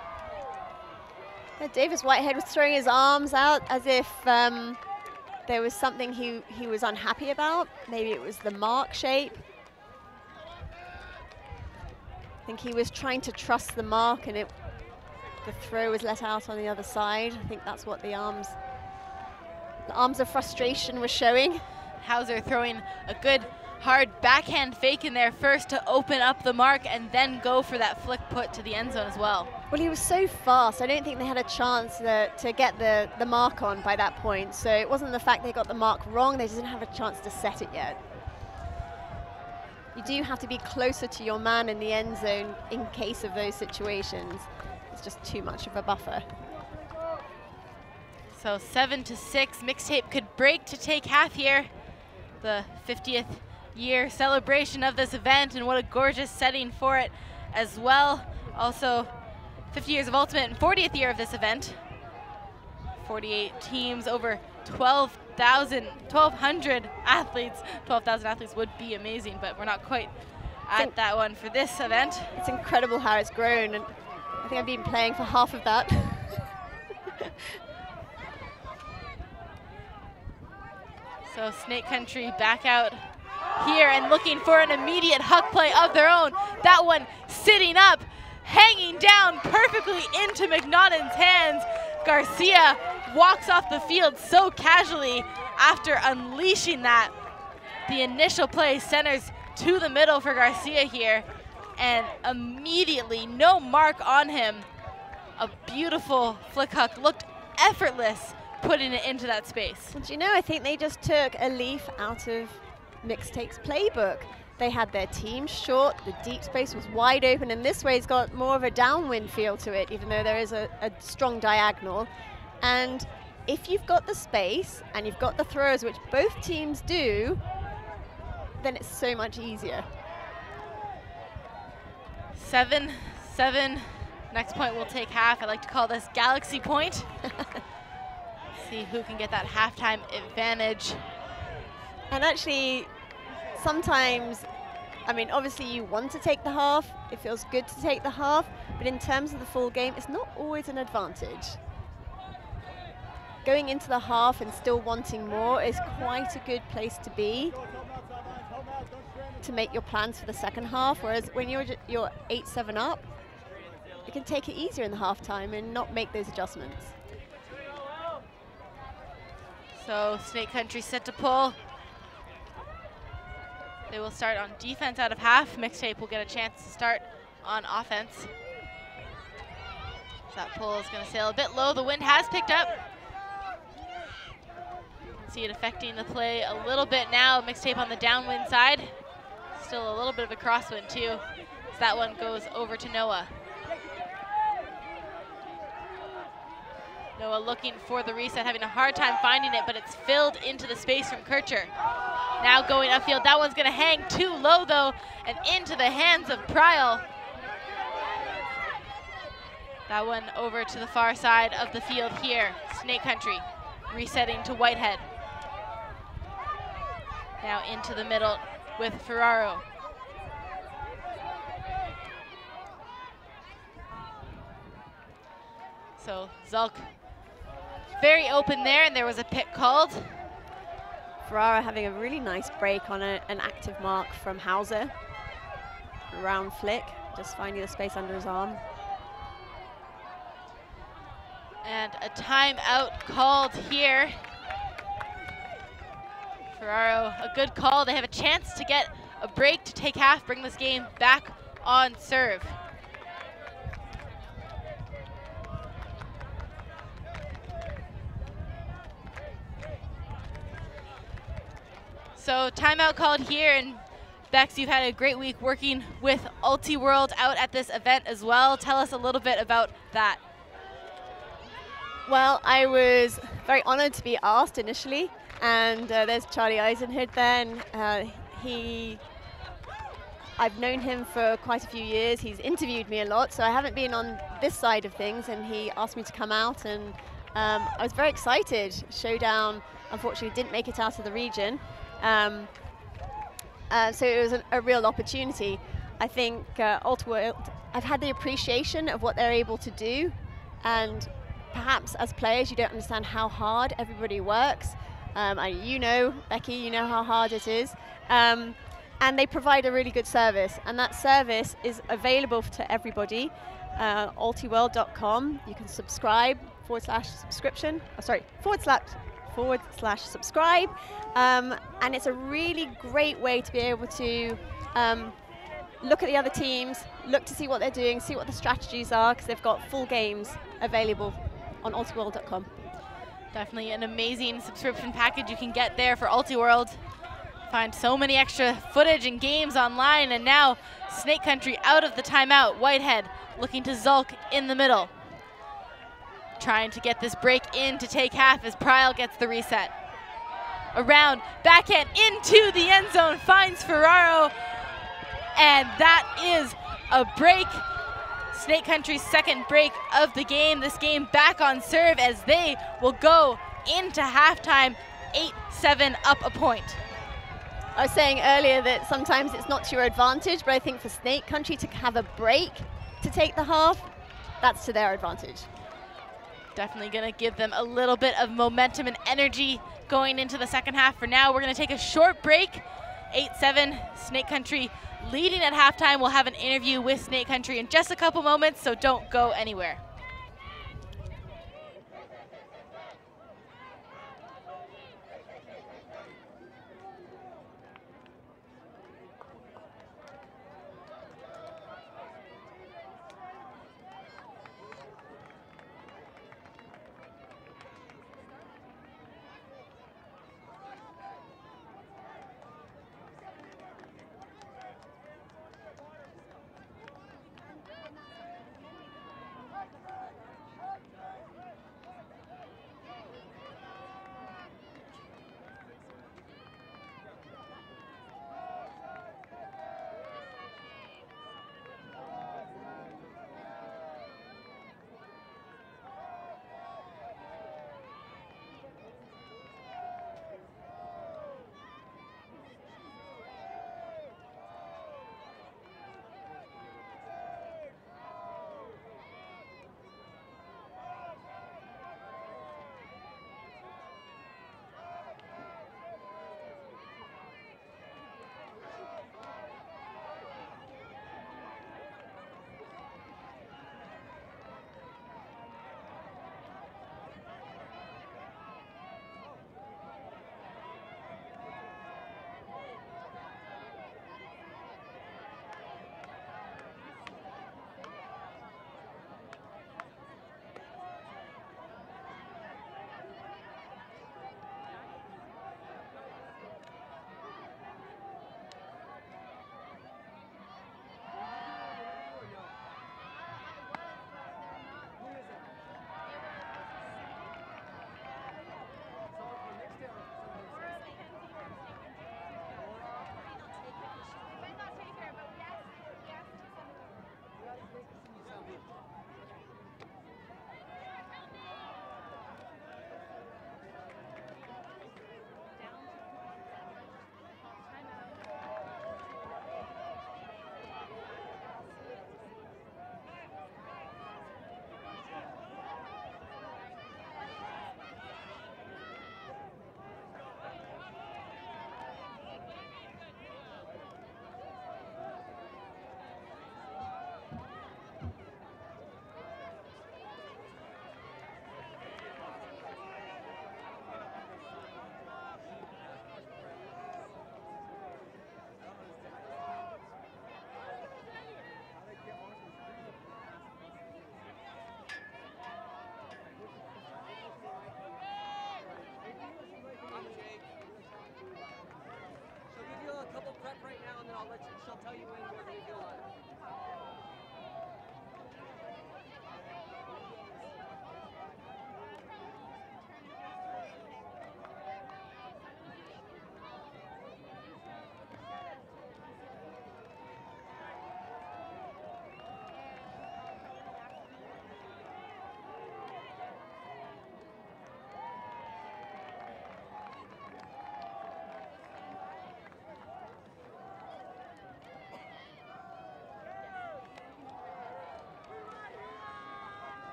Yeah, Davis Whitehead was throwing his arms out as if there was something he was unhappy about. Maybe it was the mark shape. I think he was trying to trust the mark, and the throw was let out on the other side. I think that's what the arms of frustration were showing. Hauser throwing a good hard backhand fake in there first to open up the mark, and then go for that flick put to the end zone as well. Well, he was so fast. I don't think they had a chance to get the mark on by that point. So it wasn't the fact they got the mark wrong, they just didn't have a chance to set it yet. You do have to be closer to your man in the end zone in case of those situations. It's just too much of a buffer. So 7-6, Mixtape could break to take half here. The 50th year celebration of this event, and what a gorgeous setting for it as well. Also 50 years of Ultimate and 40th year of this event. 48 teams, over 1,200 athletes. 12,000 athletes would be amazing, but we're not quite at that one for this event. It's incredible how it's grown, and I think I've been playing for half of that. So Snake Country back out here and looking for an immediate huck play of their own. That one sitting up, hanging down perfectly into McNaughton's hands. Garcia walks off the field so casually after unleashing that. The initial play centers to the middle for Garcia here, and immediately no mark on him. A beautiful flick huck, looked effortless putting it into that space. Well, do you know, I think they just took a leaf out of Mixtape's playbook. They had their team short, the deep space was wide open, and this way it's got more of a downwind feel to it, even though there is a strong diagonal. And if you've got the space and you've got the throws, which both teams do, then it's so much easier. 7-7. Next point will take half. I like to call this Galaxy point. See who can get that halftime advantage. And actually, sometimes, I mean, obviously you want to take the half. It feels good to take the half. But in terms of the full game, it's not always an advantage. Going into the half and still wanting more is quite a good place to be to make your plans for the second half. Whereas when you're 8-7 up, you can take it easier in the halftime and not make those adjustments. So Snake Country set to pull. They will start on defense out of half. Mixtape will get a chance to start on offense. So that pull is going to sail a bit low. The wind has picked up. You can see it affecting the play a little bit now. Mixtape on the downwind side. Still a little bit of a crosswind too. So that one goes over to Noah. Noah looking for the reset, having a hard time finding it, but it's filled into the space from Kircher. Now going upfield, that one's gonna hang too low though, and into the hands of Pryal. That one over to the far side of the field here. Snake Country resetting to Whitehead. Now into the middle with Ferraro. So Zulk very open there, and there was a pick called. Ferraro having a really nice break on an active mark from Hauser. Round flick, just finding the space under his arm. And a timeout called here. Ferraro, a good call. They have a chance to get a break to take half, bring this game back on serve. So timeout called here, and Bex, you've had a great week working with Ultiworld out at this event as well. Tell us a little bit about that. Well, I was very honored to be asked initially, and there's Charlie Eisenhood then. I've known him for quite a few years. He's interviewed me a lot, so I haven't been on this side of things, and he asked me to come out, and I was very excited. Showdown, unfortunately, didn't make it out of the region. So it was a real opportunity. I think Ultiworld, I've had the appreciation of what they're able to do, and perhaps as players you don't understand how hard everybody works. You know, Becky, you know how hard it is. And they provide a really good service, and that service is available to everybody. Ultiworld.com, you can subscribe, /subscription, /subscribe. And it's a really great way to be able to look at the other teams, look to see what they're doing, see what the strategies are, because they've got full games available on ultiworld.com. Definitely an amazing subscription package you can get there for Ultiworld. Find so many extra footage and games online, and now Snake Country out of the timeout. Whitehead looking to Zulk in the middle. Trying to get this break in to take half as Pryl gets the reset. Around, backhand into the end zone, finds Ferraro, and that is a break. Snake Country's second break of the game. This game back on serve as they will go into halftime 8-7 up a point. I was saying earlier that sometimes it's not to your advantage, but I think for Snake Country to have a break to take the half, that's to their advantage. Definitely going to give them a little bit of momentum and energy going into the second half. For now, we're going to take a short break. 8-7, Snake Country leading at halftime. We'll have an interview with Snake Country in just a couple moments, so don't go anywhere.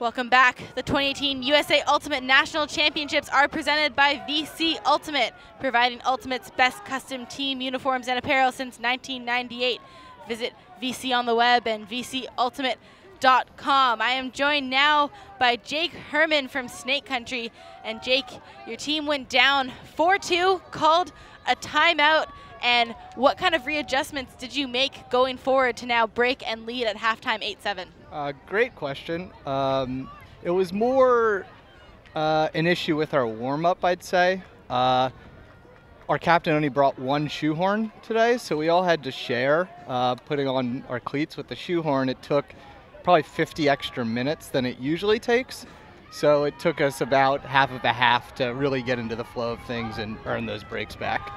Welcome back. The 2018 USA Ultimate National Championships are presented by VC Ultimate, providing Ultimate's best custom team uniforms and apparel since 1998. Visit VC on the web and VCUltimate.com. I am joined now by Jake Herman from Snake Country. And Jake, your team went down 4-2, called a timeout. And what kind of readjustments did you make going forward to now break and lead at halftime 8-7? Great question. It was more an issue with our warm-up, I'd say. Our captain only brought one shoehorn today, so we all had to share putting on our cleats with the shoehorn. It took probably 50 extra minutes than it usually takes. So it took us about half of a half to really get into the flow of things and earn those breaks back.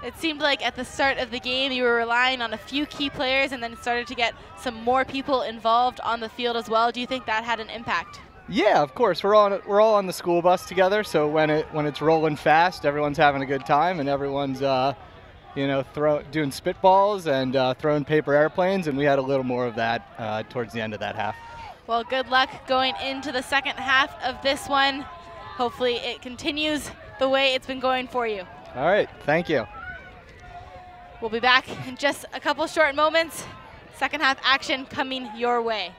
It seemed like at the start of the game you were relying on a few key players and then started to get some more people involved on the field as well. Do you think that had an impact? Yeah, of course. We're all on the school bus together, so when it's rolling fast, everyone's having a good time and everyone's doing spitballs and throwing paper airplanes, and we had a little more of that towards the end of that half. Well, good luck going into the second half of this one. Hopefully it continues the way it's been going for you. All right, thank you. We'll be back in just a couple short moments. Second half action coming your way.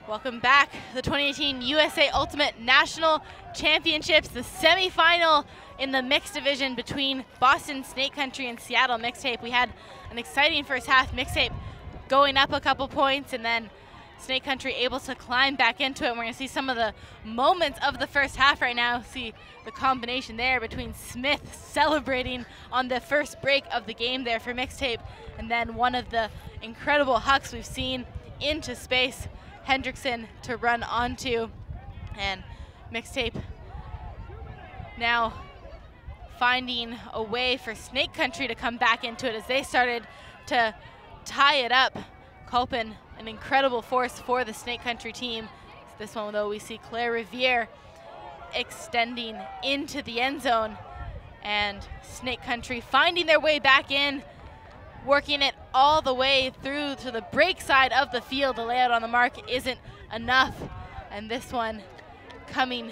Welcome back. The 2018 USA Ultimate National Championships, the semifinal in the mixed division between Boston Snake Country and Seattle Mixtape. We had an exciting first half. Mixtape going up a couple points, and then Snake Country able to climb back into it. And we're going to see some of the moments of the first half right now. See the combination there between Smith celebrating on the first break of the game there for Mixtape, and then one of the incredible hucks we've seen into space, Hendrickson to run onto, and Mixtape now finding a way for Snake Country to come back into it as they started to tie it up. Kolpin, an incredible force for the Snake Country team, This one, though, we see Claire Riviere extending into the end zone, and Snake Country finding their way back in, working it all the way through to the break side of the field. The layout on the mark isn't enough, and this one coming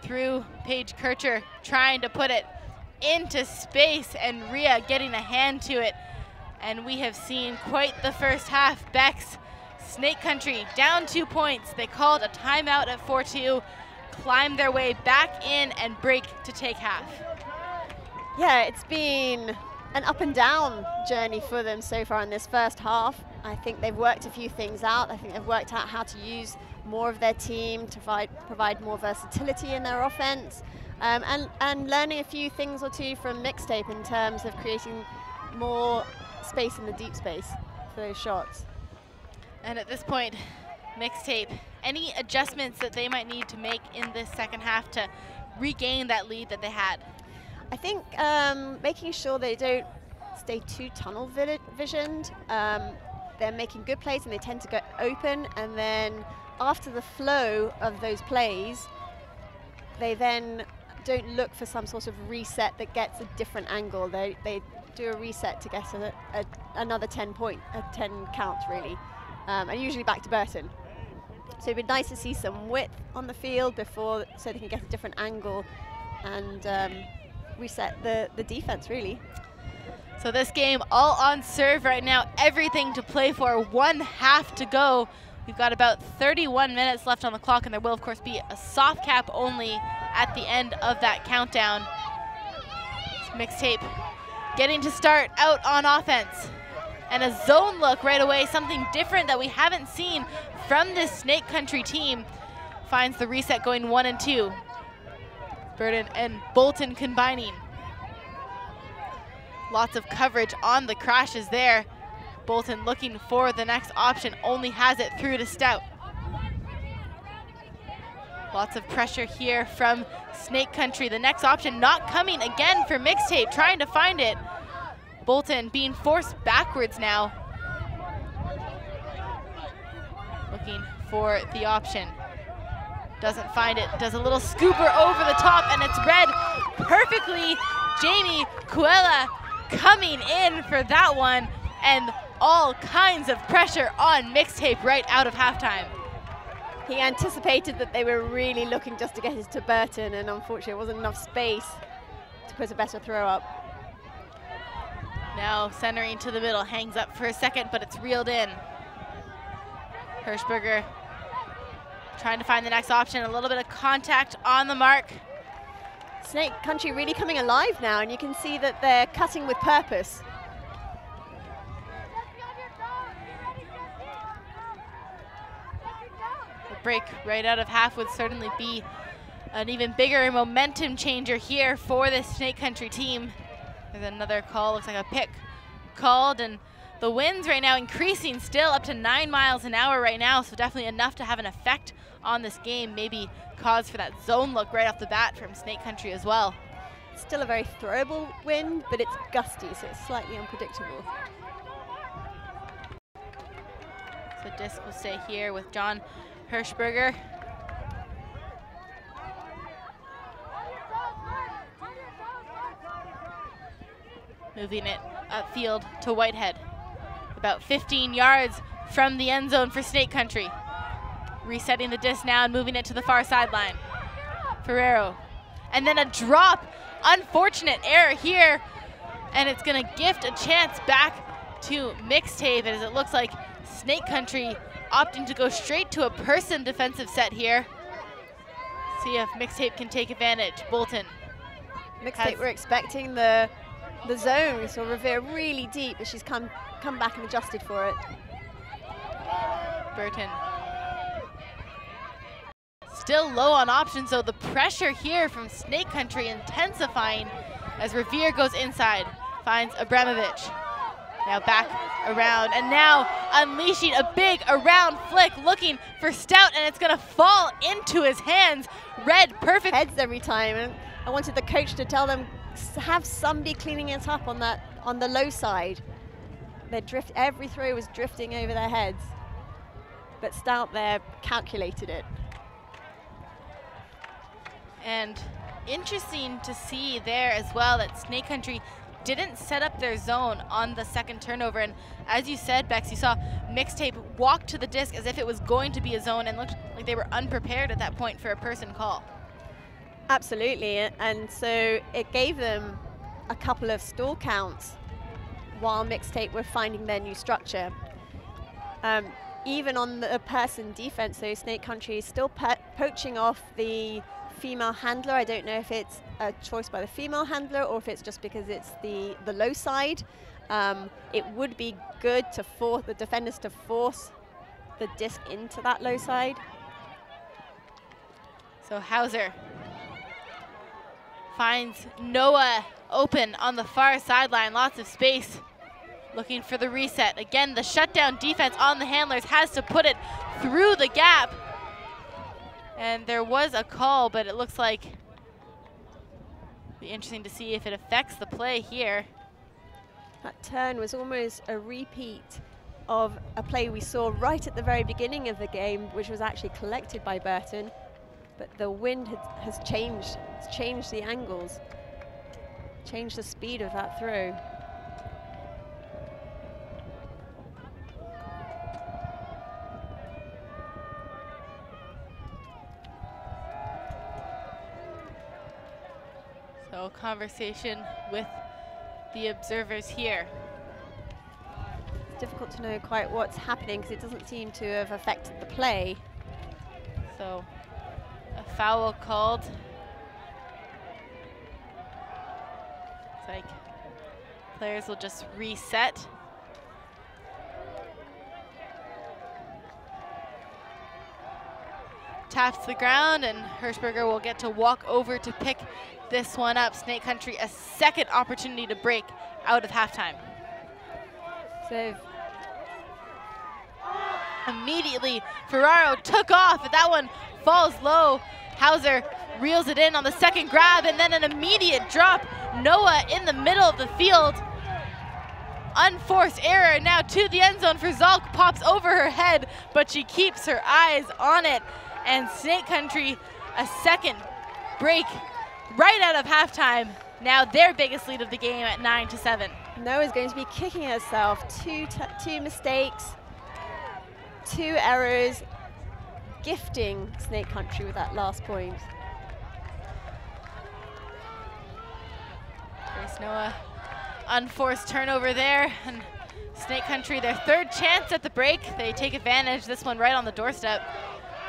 through Paige Kircher, trying to put it into space, and Rhea getting a hand to it. And we have seen quite the first half. Bex, Snake Country down 2 points. They called a timeout at 4-2, climbed their way back in and break to take half. Yeah, it's been an up and down journey for them so far in this first half. I think they've worked a few things out. I think they've worked out how to use more of their team to provide more versatility in their offense, and learning a few things or two from Mixtape in terms of creating more space in the deep space for those shots. And at this point, Mixtape, any adjustments that they might need to make in this second half to regain that lead that they had? I think making sure they don't stay too tunnel visioned. They're making good plays and they tend to go open, and then after the flow of those plays, they then don't look for some sort of reset that gets a different angle. They do a reset to get another 10 count really, and usually back to Burton. So it'd be nice to see some width on the field before, so they can get a different angle and reset the defense really. So this game all on serve right now, everything to play for, 1 half to go. We've got about 31 minutes left on the clock, and there will of course be a soft cap only at the end of that countdown. Mixtape getting to start out on offense, and a zone look right away, something different that we haven't seen from this Snake Country team. Finds the reset going 1 and 2. Burton and Bolton combining. Lots of coverage on the crashes there. Bolton looking for the next option, only has it through to Stout. Lots of pressure here from Snake Country. The next option not coming again for Mixtape, trying to find it. Bolton being forced backwards now. Looking for the option. Doesn't find it, does a little scooper over the top, and it's read perfectly. Jamie Cuella coming in for that one, and all kinds of pressure on Mixtape right out of halftime. He anticipated that they were really looking just to get it to Burton, and unfortunately there wasn't enough space to put a better throw up. Now centering to the middle, hangs up for a second, but it's reeled in. Hirschberger trying to find the next option, a little bit of contact on the mark. Snake Country really coming alive now, and you can see that they're cutting with purpose. The break right out of half would certainly be an even bigger momentum changer here for this Snake Country team. There's another call, looks like a pick called, and the winds right now increasing still up to 9 miles an hour right now, so definitely enough to have an effect on this game, maybe cause for that zone look right off the bat from Snake Country as well. Still a very throwable wind, but it's gusty, so it's slightly unpredictable. So disc will stay here with John Hirschberger. Moving it upfield to Whitehead. About 15 yards from the end zone for Snake Country. Resetting the disc now and moving it to the far sideline. Ferrero. And then a drop. Unfortunate error here. And it's going to gift a chance back to Mixtape, as it looks like Snake Country opting to go straight to a person defensive set here. See if Mixtape can take advantage. Bolton. Mixtape were expecting the zone, so Revere really deep, but she's come back and adjusted for it. Burton. Still low on options, so the pressure here from Snake Country intensifying as Revere goes inside, finds Abramovich. Now back around, and now unleashing a big around flick, looking for Stout, and it's gonna fall into his hands. Red, perfect. Heads every time, and I wanted the coach to tell them, have somebody cleaning it up on the low side. Every throw was drifting over their heads. But Stout there calculated it. And interesting to see there as well that Snake Country didn't set up their zone on the second turnover. And as you said, Bex, you saw Mixtape walk to the disc as if it was going to be a zone and looked like they were unprepared at that point for a person call. Absolutely, and so it gave them a couple of stall counts while Mixtape were finding their new structure. Even on the person defense, so Snake Country is still poaching off the female handler. I don't know if it's a choice by the female handler or if it's just because it's the low side. It would be good to force the defenders to force the disc into that low side. So Hauser finds Noah open on the far sideline, lots of space, looking for the reset. Again, the shutdown defense on the handlers has to put it through the gap. And there was a call, but it looks like it'll be interesting to see if it affects the play here. That turn was almost a repeat of a play we saw right at the very beginning of the game, which was actually collected by Burton. But the wind has changed. It's changed the angles, changed the speed of that throw. So conversation with the observers here. It's difficult to know quite what's happening because it doesn't seem to have affected the play. So a foul called. It's like players will just reset. Taps the ground, and Hirschberger will get to walk over to pick this one up. Snake Country a second opportunity to break out of halftime. So immediately Ferraro took off, but that one falls low. Hauser reels it in on the second grab, and then an immediate drop. Noah in the middle of the field. Unforced error now to the end zone for Zalk, pops over her head, but she keeps her eyes on it. And Snake Country a second break right out of halftime. Now their biggest lead of the game at 9-7. Noah's going to be kicking herself. Two mistakes, 2 errors, gifting Snake Country with that last point. Grace Noah, unforced turnover there, and Snake Country their third chance at the break. They take advantage, this one right on the doorstep.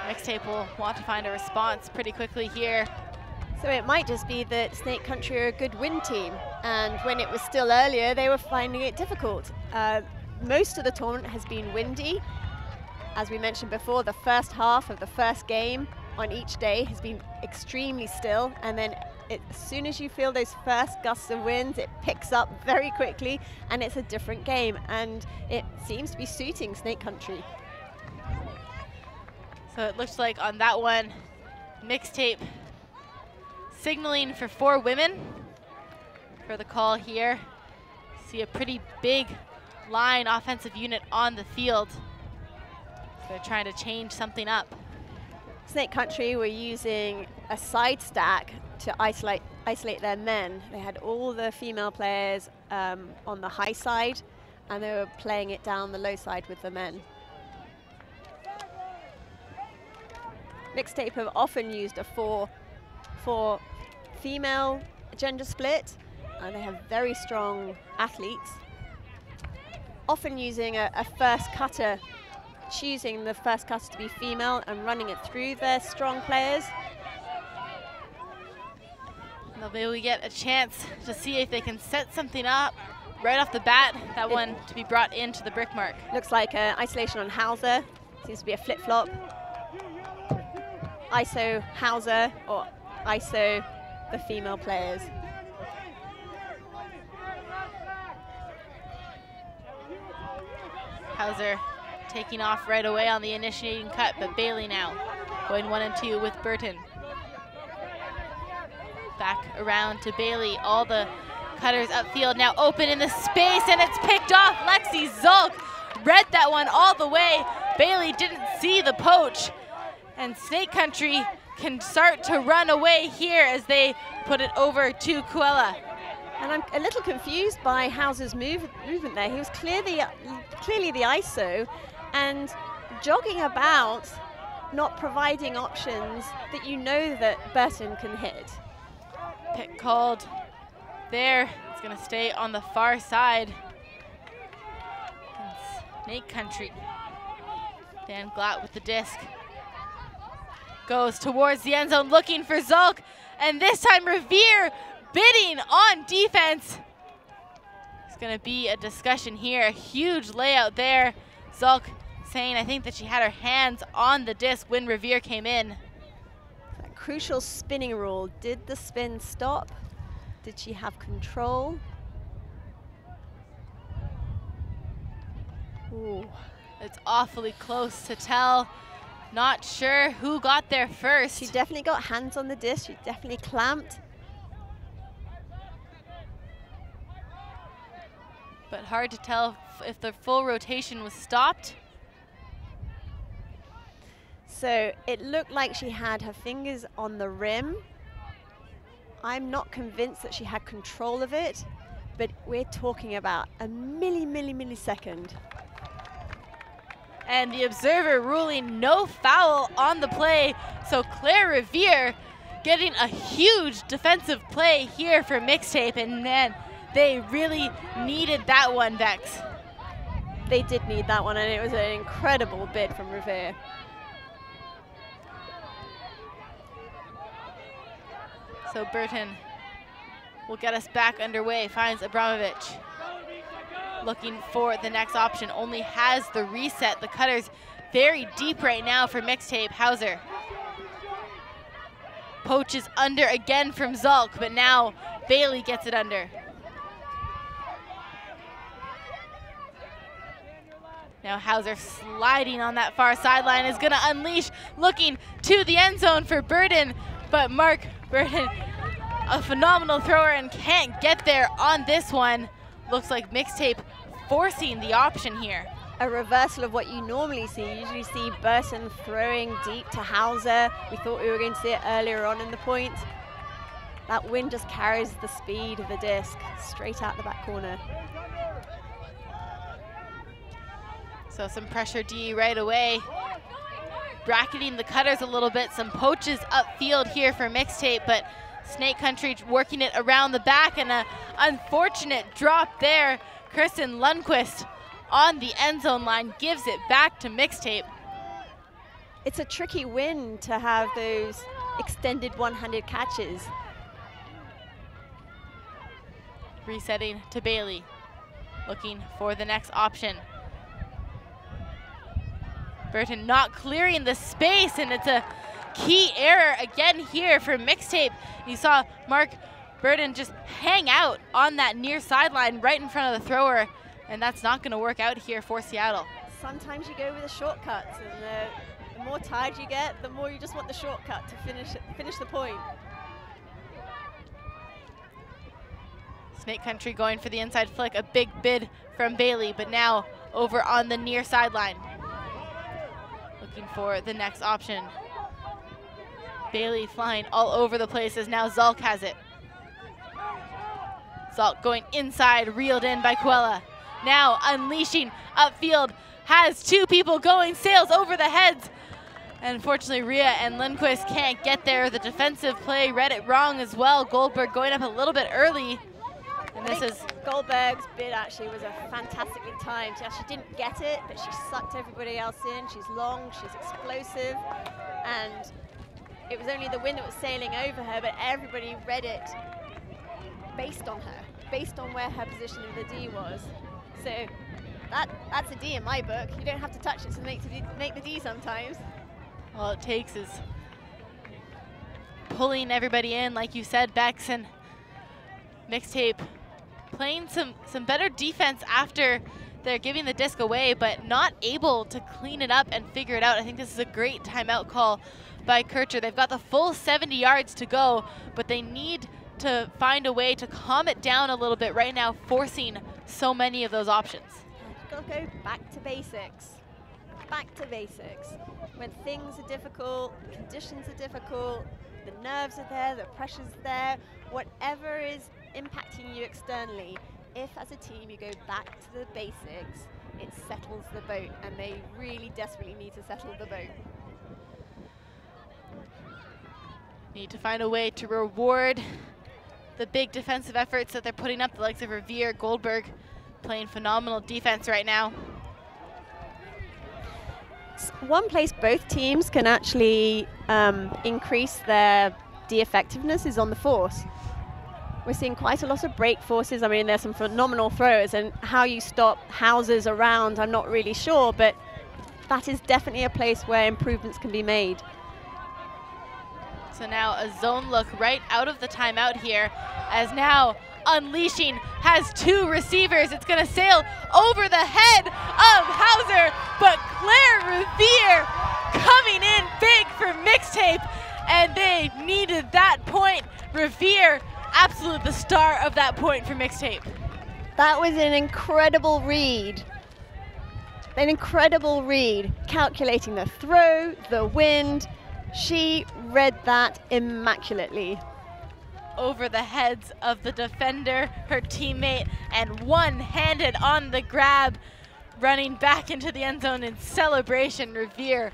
Mixtape will want to find a response pretty quickly here. So it might just be that Snake Country are a good wind team, and when it was still earlier, they were finding it difficult. Most of the tournament has been windy. As we mentioned before, the first half of the first game on each day has been extremely still, and then as soon as you feel those first gusts of winds, it picks up very quickly, and it's a different game, and it seems to be suiting Snake Country. So it looks like on that one, Mixtape signaling for 4 women for the call here. See a pretty big line offensive unit on the field. So they're trying to change something up. Snake Country were using a side stack to isolate their men. They had all the female players on the high side, and they were playing it down the low side with the men. Mixtape have often used a 4 female gender split, and they have very strong athletes, often using a first cutter, choosing the first cutter to be female and running it through their strong players. Maybe we get a chance to see if they can set something up right off the bat, that one to be brought into the brick mark. Looks like isolation on Hauser, seems to be a flip-flop. ISO Hauser or ISO the female players. Hauser taking off right away on the initiating cut, but Bailey now going 1 and 2 with Burton. Back around to Bailey, all the cutters upfield now open in the space, and it's picked off. Lexi Zalk read that one all the way. Bailey didn't see the poach. And Snake Country can start to run away here as they put it over to Kuela. And I'm a little confused by Hauser's movement there. He was clearly the ISO and jogging about, not providing options that you know that Burton can hit. Pit called there. It's going to stay on the far side. Snake Country. Dan Glatt with the disc. Goes towards the end zone looking for Zulk. And this time Revere bidding on defense. It's going to be a discussion here. A huge layout there. Zulk saying I think that she had her hands on the disc when Revere came in. That crucial spinning rule. Did the spin stop? Did she have control? Ooh. It's awfully close to tell. Not sure who got there first. She definitely got hands on the disc. She definitely clamped. But hard to tell if the full rotation was stopped. So it looked like she had her fingers on the rim. I'm not convinced that she had control of it, but we're talking about a millisecond. And the observer ruling no foul on the play. So Claire Revere getting a huge defensive play here for Mixtape, and man, they really needed that one, Bex. They did need that one, and it was an incredible bid from Revere. So Burton will get us back underway, finds Abramovich. Looking for the next option, only has the reset. The cutter's very deep right now for Mixtape. Hauser poaches under again from Zulk, but now Bailey gets it under. Now Hauser sliding on that far sideline is gonna unleash, looking to the end zone for Burton, but Mark Burton, a phenomenal thrower and can't get there on this one. Looks like Mixtape forcing the option here. A reversal of what you normally see. You usually see Burton throwing deep to Hauser. We thought we were going to see it earlier on in the point. That wind just carries the speed of the disc straight out the back corner. So some pressure D right away. Bracketing the cutters a little bit. Some poaches upfield here for Mixtape, but Snake Country working it around the back, and an unfortunate drop there. Kristen Lundquist on the end zone line gives it back to Mixtape. It's a tricky win to have those extended one-handed catches. Resetting to Bailey, looking for the next option. Burton not clearing the space, and it's a key error again here for Mixtape. You saw Mark Burton just hang out on that near sideline right in front of the thrower, and that's not going to work out here for Seattle. Sometimes you go with the shortcuts, and the more tired you get, the more you just want the shortcut to finish the point. Snake Country going for the inside flick, a big bid from Bailey, but now over on the near sideline. Looking for the next option. Bailey flying all over the place as now Zulk has it. Zulk going inside, reeled in by Kuela. Now unleashing upfield, has two people going, sails over the heads. And unfortunately, Rhea and Lindquist can't get there. The defensive play read it wrong as well. Goldberg going up a little bit early. And this is Goldberg's bid actually was a fantastically timed. She actually didn't get it, but she sucked everybody else in. She's long, she's explosive, and it was only the wind that was sailing over her, but everybody read it based on her, based on where her position in the D was. So that's a D in my book. You don't have to touch it to make the D sometimes. All it takes is pulling everybody in, like you said, Bex, and Mixtape playing some better defense after they're giving the disc away, but not able to clean it up and figure it out. I think this is a great timeout call by Kircher. They've got the full 70 yards to go, but they need to find a way to calm it down a little bit right now, forcing so many of those options. You've got to go back to basics. back to basics. When things are difficult, conditions are difficult, the nerves are there, the pressure's there, whatever is impacting you externally, if as a team you go back to the basics, it settles the boat, and they really desperately need to settle the boat. Need to find a way to reward the big defensive efforts that they're putting up, the likes of Revere, Goldberg, playing phenomenal defense right now. One place both teams can actually increase their de-effectiveness is on the force. We're seeing quite a lot of break forces. I mean, there's some phenomenal throwers, and how you stop houses around, I'm not really sure, but that is definitely a place where improvements can be made. So now a zone look right out of the timeout here, as now Unleashing has two receivers. It's going to sail over the head of Hauser, but Claire Revere coming in big for Mixtape, and they needed that point. Revere, absolutely the star of that point for Mixtape. That was an incredible read. An incredible read, calculating the throw, the wind. She read that immaculately. Over the heads of the defender, her teammate, and one-handed on the grab, running back into the end zone in celebration. Revere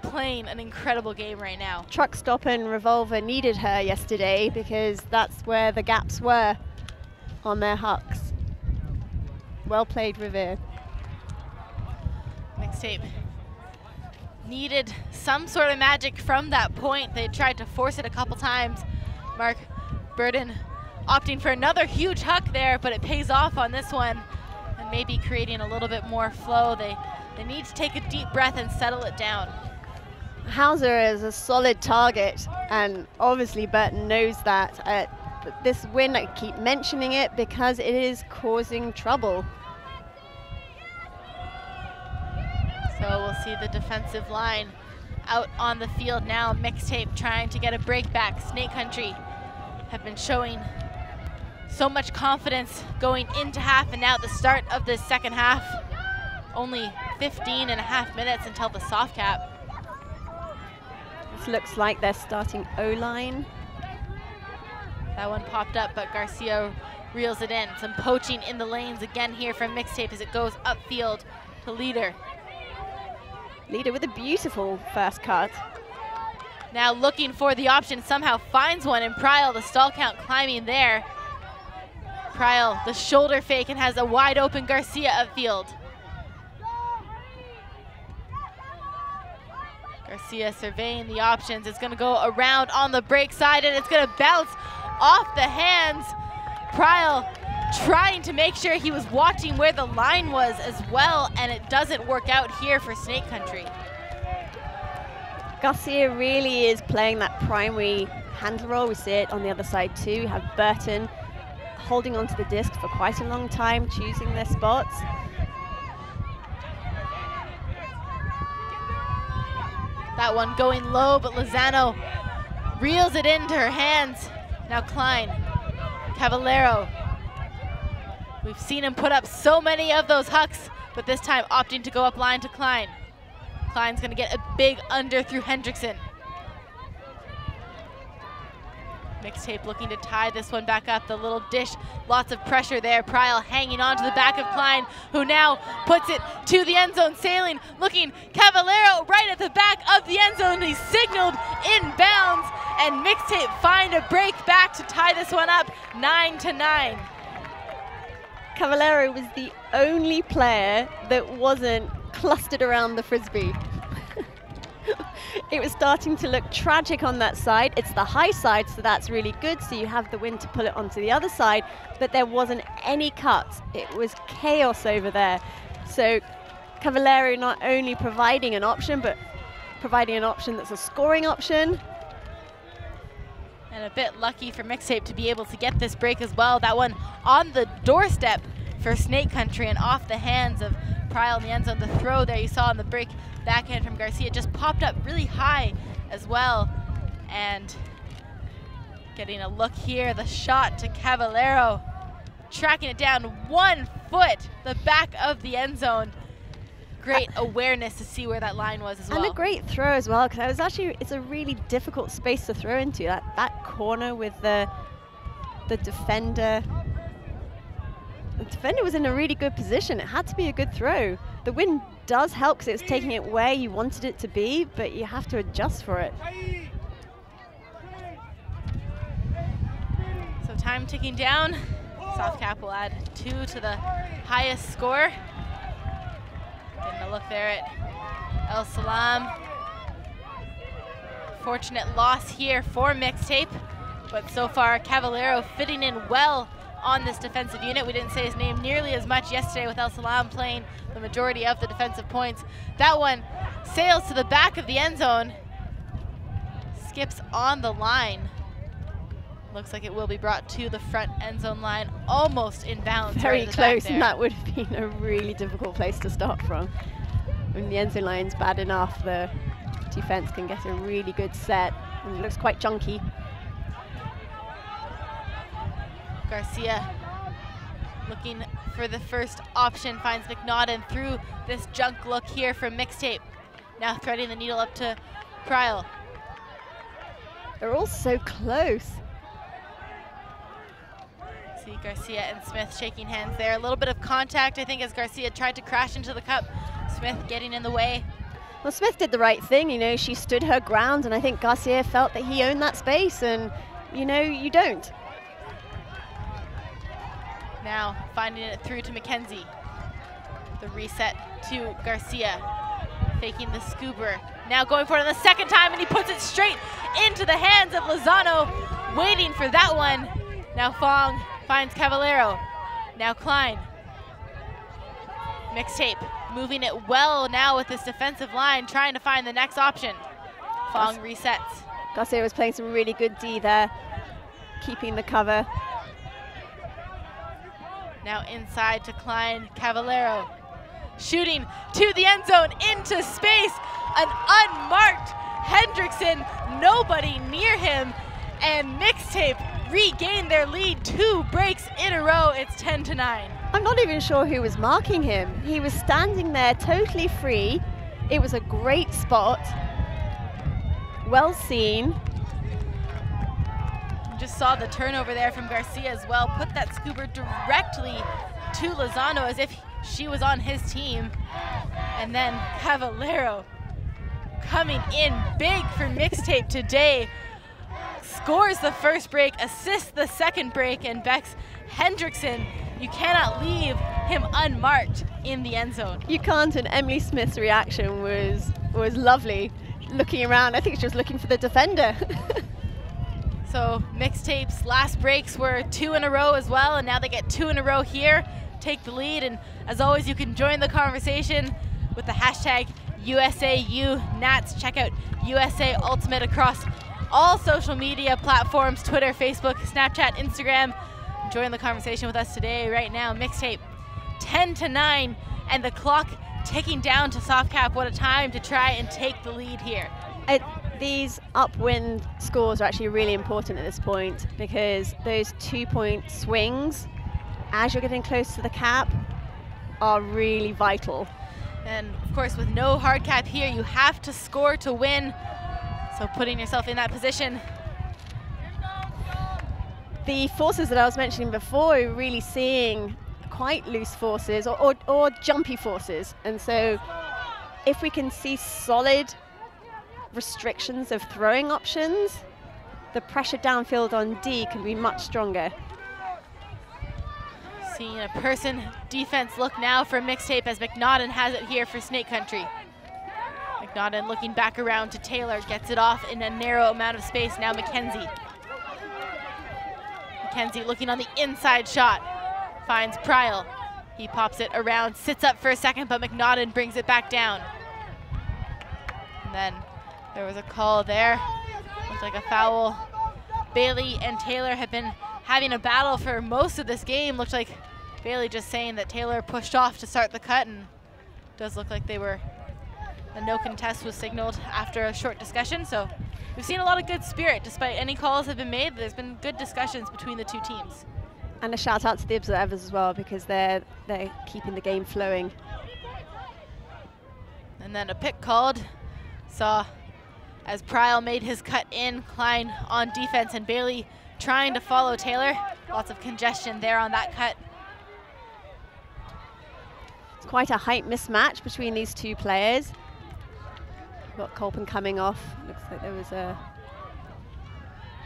playing an incredible game right now. Truck Stop and Revolver needed her yesterday because that's where the gaps were on their hucks. Well played, Revere. Mixtape needed some sort of magic from that point. They tried to force it a couple times. Mark Burden opting for another huge huck there, but it pays off on this one, and maybe creating a little bit more flow. They need to take a deep breath and settle it down. Hauser is a solid target, and obviously Burton knows that. But this win, I keep mentioning it because it is causing trouble. So we'll see the defensive line out on the field now. Mixtape trying to get a break back. Snake Country have been showing so much confidence going into half, and now at the start of the second half, only 15.5 minutes until the soft cap. This looks like their starting O-line. That one popped up, but Garcia reels it in. Some poaching in the lanes again here from Mixtape as it goes upfield to Leader. Leader with a beautiful first cut. Now looking for the option, somehow finds one, and Pryal, the stall count climbing there. Pryal, the shoulder fake, and has a wide open Garcia upfield. Garcia surveying the options. It's going to go around on the break side, and it's going to bounce off the hands. Pryal trying to make sure he was watching where the line was as well, and it doesn't work out here for Snake Country. Garcia really is playing that primary handle role. We see it on the other side too. We have Burton holding onto the disc for quite a long time, choosing their spots. That one going low, but Lozano reels it into her hands. Now Klein, Cavallero. We've seen him put up so many of those hucks, but this time opting to go up line to Klein. Klein's gonna get a big under through Hendrickson. Mixtape looking to tie this one back up. The little dish, lots of pressure there. Pryal hanging on to the back of Klein, who now puts it to the end zone, sailing, looking, Cavallero right at the back of the end zone. He's signaled inbounds, and Mixtape find a break back to tie this one up 9-9. Cavallero was the only player that wasn't clustered around the Frisbee. It was starting to look tragic on that side. It's the high side, so that's really good. So you have the wind to pull it onto the other side, but there wasn't any cuts. It was chaos over there. So Cavallero not only providing an option, but providing an option that's a scoring option. And a bit lucky for Mixtape to be able to get this break as well. That one on the doorstep for Snake Country and off the hands of Pryal in the end zone. The throw there you saw on the break backhand from Garcia just popped up really high as well. And getting a look here, the shot to Cavallero, tracking it down 1 foot, the back of the end zone. great awareness to see where that line was as well. And a great throw as well, because it's a really difficult space to throw into. That corner with the defender. The defender was in a really good position. It had to be a good throw. The wind does help because it's taking it where you wanted it to be, but you have to adjust for it. So time ticking down. Softcap will add 2 to the highest score. Getting a look there at El Salam. Fortunate loss here for Mixtape, but so far Cavallero fitting in well on this defensive unit. We didn't say his name nearly as much yesterday with El Salam playing the majority of the defensive points. That one sails to the back of the end zone, skips on the line. Looks like it will be brought to the front end zone line, almost in bounds. Very right close, and that would have been a really difficult place to start from. When the end zone line's bad enough, the defense can get a really good set, and it looks quite chunky. Garcia looking for the first option, finds McNaughton through this junk look here from Mixtape. Now threading the needle up to Pryal. They're all so close. See Garcia and Smith shaking hands there. A little bit of contact, I think, as Garcia tried to crash into the cup. Smith getting in the way. Well, Smith did the right thing, you know, she stood her ground, and I think Garcia felt that he owned that space, and, you know, you don't. Now finding it through to McKenzie. The reset to Garcia, faking the scooper. Now going for it on the second time, and he puts it straight into the hands of Lozano, waiting for that one. Now Fong finds Cavallero. Now Klein. Mixtape moving it well now with this defensive line, trying to find the next option. Fong resets. Garcia was playing some really good D there, keeping the cover. Now inside to Klein, Cavallero. Shooting to the end zone, into space, an unmarked Hendrickson, nobody near him, and Mixtape regained their lead 2 breaks in a row. It's 10-9. I'm not even sure who was marking him. He was standing there totally free. It was a great spot, well seen. Just saw the turnover there from Garcia as well. Put that scooper directly to Lozano as if she was on his team. And then Cavallero coming in big for Mixtape today. Scores the first break, assists the second break, and Bex Hendrickson, you cannot leave him unmarked in the end zone. You can't, and Emily Smith's reaction was lovely. Looking around, I think she was looking for the defender. So Mixtape's last breaks were 2 in a row as well, and now they get 2 in a row here, take the lead. And as always, you can join the conversation with the hashtag USAUNats. Check out USA Ultimate across all social media platforms, Twitter, Facebook, Snapchat, Instagram. Join the conversation with us today, right now. Mixtape 10-9, and the clock ticking down to Softcap. What a time to try and take the lead here. These upwind scores are actually really important at this point, because those 2-point swings as you're getting close to the cap are really vital. And of course, with no hard cap here, you have to score to win. So putting yourself in that position. The forces that I was mentioning before, are really seeing quite loose forces or jumpy forces. And so if we can see solid restrictions of throwing options, the pressure downfield on D can be much stronger. Seeing a person defense look now for Mixtape as McNaughton has it here for Snake Country. McNaughton looking back around to Taylor, gets it off in a narrow amount of space. Now McKenzie. McKenzie looking on the inside shot, finds Pryal. He pops it around, sits up for a second, but McNaughton brings it back down. And then there was a call there, looked like a foul. Bailey and Taylor have been having a battle for most of this game. Looked like Bailey just saying that Taylor pushed off to start the cut, and does look like they were, a no contest was signaled after a short discussion. So we've seen a lot of good spirit. Despite any calls have been made, there's been good discussions between the 2 teams. And a shout out to the observers as well, because they're keeping the game flowing. And then a pick called. Saw as Pryal made his cut in, Klein on defense, and Bailey trying to follow Taylor. Lots of congestion there on that cut. It's quite a height mismatch between these two players. Got Colpin coming off. Looks like there was a...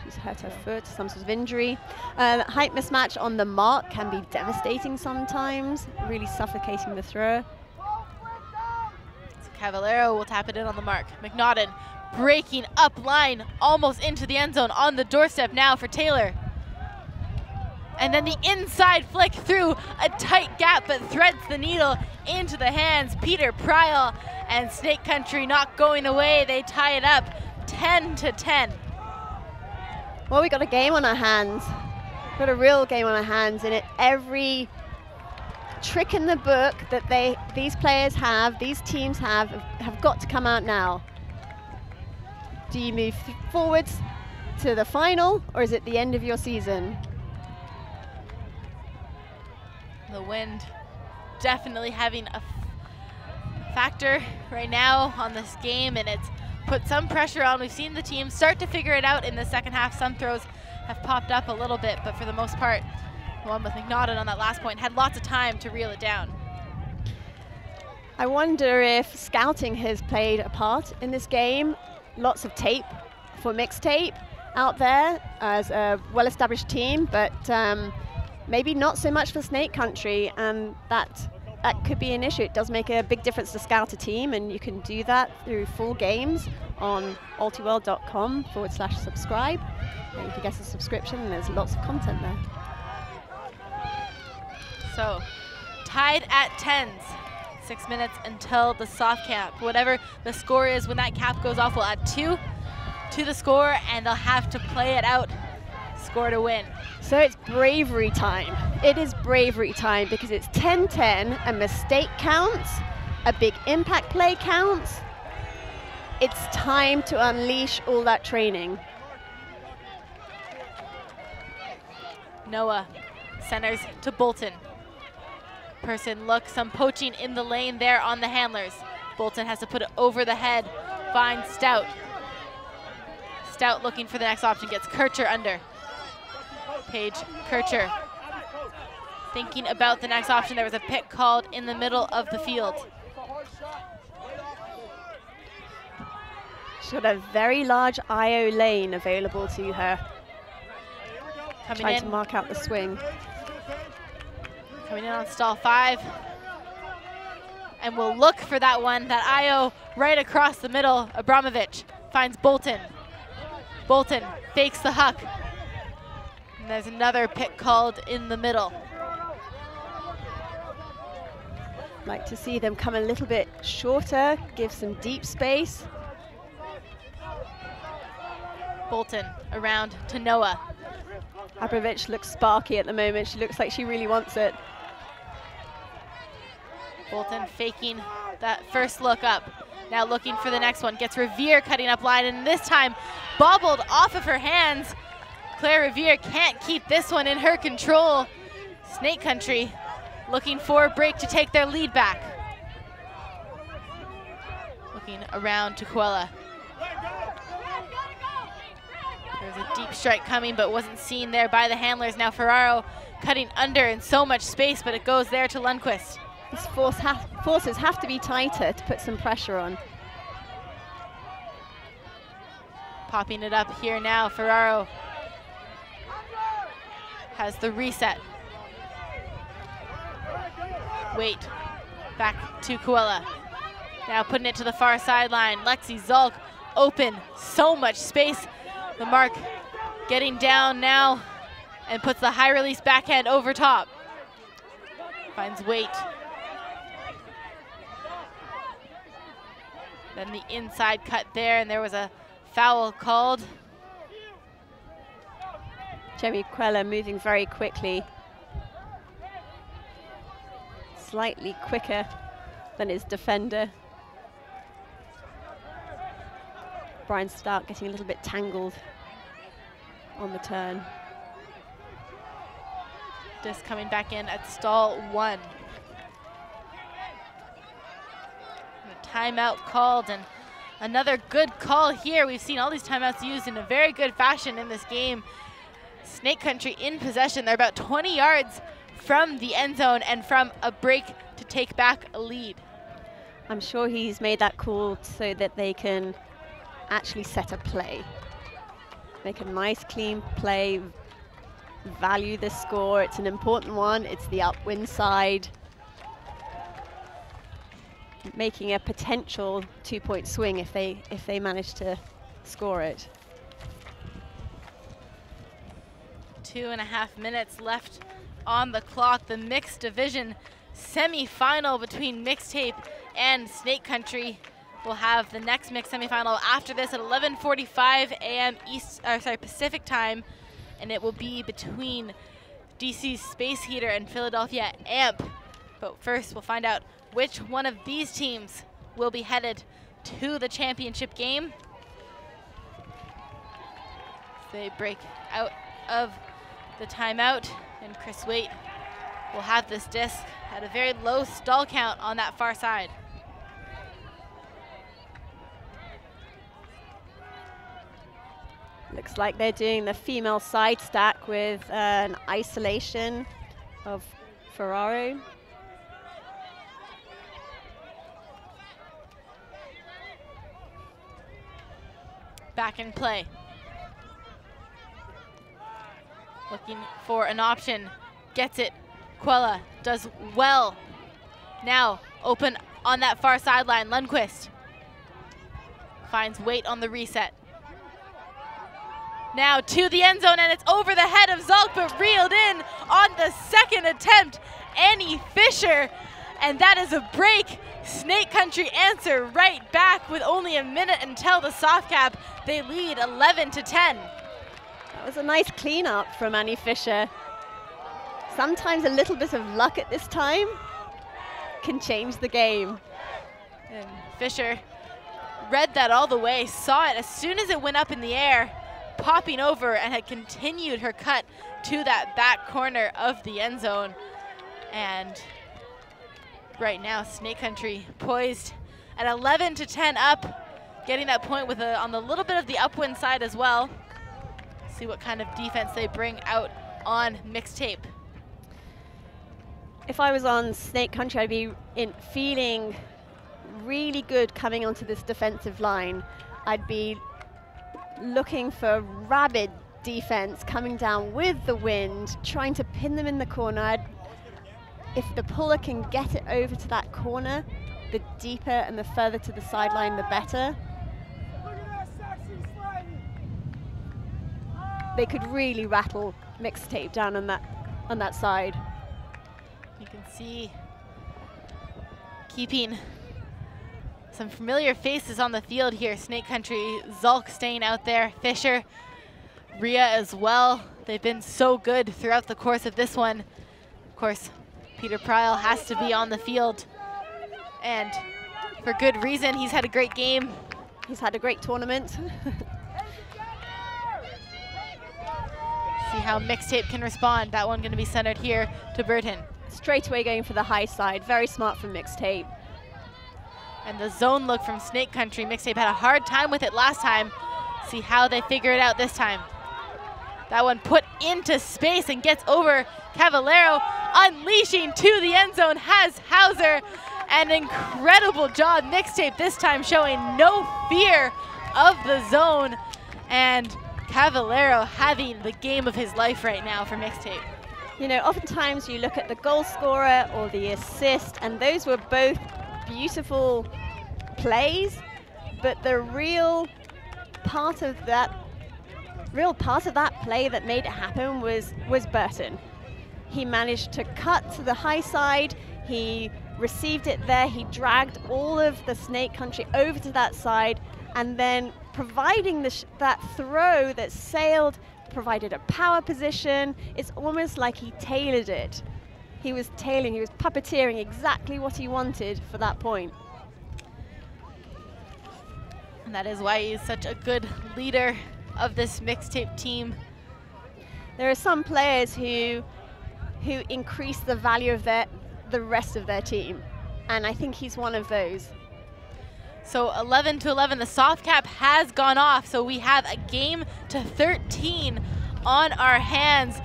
She's hurt her foot, some sort of injury. Height mismatch on the mark can be devastating sometimes, really suffocating the thrower. So Cavallero will tap it in on the mark. McNaughton breaking up line, almost into the end zone, on the doorstep now for Taylor. And then the inside flick through a tight gap, but threads the needle into the hands. Peter Pryal and Snake Country not going away. They tie it up 10-10. Well, we got a game on our hands. Got a real game on our hands, and every trick in the book that these players have, these teams have got to come out now. Do you move forwards to the final, or is it the end of your season? The wind definitely having a factor right now on this game, and it's put some pressure on. We've seen the team start to figure it out in the second half. Some throws have popped up a little bit, but for the most part, the one with McNaughton on that last point had lots of time to reel it down. I wonder if scouting has played a part in this game. Lots of tape for Mixtape out there as a well-established team, but maybe not so much for Snake Country, and that could be an issue. It does make a big difference to scout a team, and you can do that through full games on altiworld.com/subscribe. And you can get a subscription, and there's lots of content there. So, tied at 10s. 6 minutes until the soft cap. Whatever the score is when that cap goes off, we'll add 2 to the score, and they'll have to play it out, score to win. So it's bravery time. It is bravery time because it's 10-10, a mistake counts, a big impact play counts. It's time to unleash all that training. Noah centers to Bolton. Person look, some poaching in the lane there on the handlers. Bolton has to put it over the head, finds Stout. Stout looking for the next option, gets Kircher under. Paige Kircher thinking about the next option. There was a pick called in the middle of the field. She's got a very large IO lane available to her. Trying to mark out the swing. Coming in on stall 5. And we'll look for that one, that IO right across the middle. Abramovich finds Bolton. Bolton fakes the huck. And there's another pick called in the middle. Like to see them come a little bit shorter, give some deep space. Bolton around to Noah. Abramovich looks sparky at the moment. She looks like she really wants it. Bolton faking that first look up. Now looking for the next one. Gets Revere cutting up line, and this time bobbled off of her hands. Claire Revere can't keep this one in her control. Snake Country looking for a break to take their lead back. Looking around to Coella. There's a deep strike coming, but wasn't seen there by the handlers. Now Ferraro cutting under in so much space, but it goes there to Lundquist. These forces have to be tighter to put some pressure on. Popping it up here now, Ferraro has the reset. Wait, back to Coella. Now putting it to the far sideline. Lexi Zolk open, so much space. The mark getting down now and puts the high release backhand over top. Finds Wait. Then the inside cut there, and there was a foul called. Jamie Coella moving very quickly. Slightly quicker than his defender. Brian Stout getting a little bit tangled on the turn. Just coming back in at stall 1. timeout called, and another good call here. We've seen all these timeouts used in a very good fashion in this game. Snake Country in possession. They're about 20 yards from the end zone and from a break to take back a lead. I'm sure he's made that call so that they can actually set a play. Make a nice, clean play, value the score. It's an important one. It's the upwind side. Making a potential 2-point swing if they manage to score it. 2.5 minutes left on the clock. The mixed division semifinal between Mixtape and Snake Country. We'll have the next mixed semifinal after this at 11:45 a.m. Pacific time, and it will be between DC's Space Heater and Philadelphia Amp. But first, we'll find out which one of these teams will be headed to the championship game. They break out of the timeout, and Chris Waite will have this disc at a very low stall count on that far side. Looks like they're doing the female side stack with an isolation of Ferraro. Back in play. Looking for an option, gets it. Quella does well. Now open on that far sideline, Lundqvist finds Waite on the reset. Now to the end zone, and it's over the head of Zalk, but reeled in on the second attempt, Annie Fisher, and that is a break. Snake Country answer right back with only a minute until the soft cap. They lead 11-10. That was a nice cleanup from Annie Fisher. Sometimes a little bit of luck at this time can change the game. And Fisher read that all the way, saw it as soon as it went up in the air, popping over, and had continued her cut to that back corner of the end zone. And right now, Snake Country poised at 11-10 up, getting that point with on the little bit of the upwind side as well. See what kind of defense they bring out on Mixtape. If I was on Snake Country, I'd be feeling really good coming onto this defensive line. I'd be looking for rabid defense coming down with the wind, trying to pin them in the corner. If the puller can get it over to that corner, the deeper and the further to the sideline, the better. They could really rattle Mixtape down on that side. You can see keeping some familiar faces on the field here. Snake Country, Zalk staying out there, Fisher, Rhea as well. They've been so good throughout the course of this one. Of course, Peter Pryl has to be on the field, and for good reason. He's had a great game. He's had a great tournament. See how Mixtape can respond. That one going to be centered here to Burton. Straight away going for the high side. Very smart from Mixtape. And the zone look from Snake Country. Mixtape had a hard time with it last time. See how they figure it out this time. That one put into space and gets over Cavallero, unleashing to the end zone, has Hauser. An incredible job. Mixtape this time showing no fear of the zone. And Cavallero having the game of his life right now for Mixtape. You know, oftentimes you look at the goal scorer or the assist, and those were both beautiful plays, but the real part of that play that made it happen was Burton. He managed to cut to the high side, he received it there, he dragged all of the Snake Country over to that side, and then providing that throw that sailed, provided a power position. It's almost like he tailored it. He was puppeteering exactly what he wanted for that point. And that is why he's such a good leader of this Mixtape team. There are some players who increase the value of the rest of their team, and I think he's one of those. So 11-11, the soft cap has gone off. So we have a game to 13 on our hands.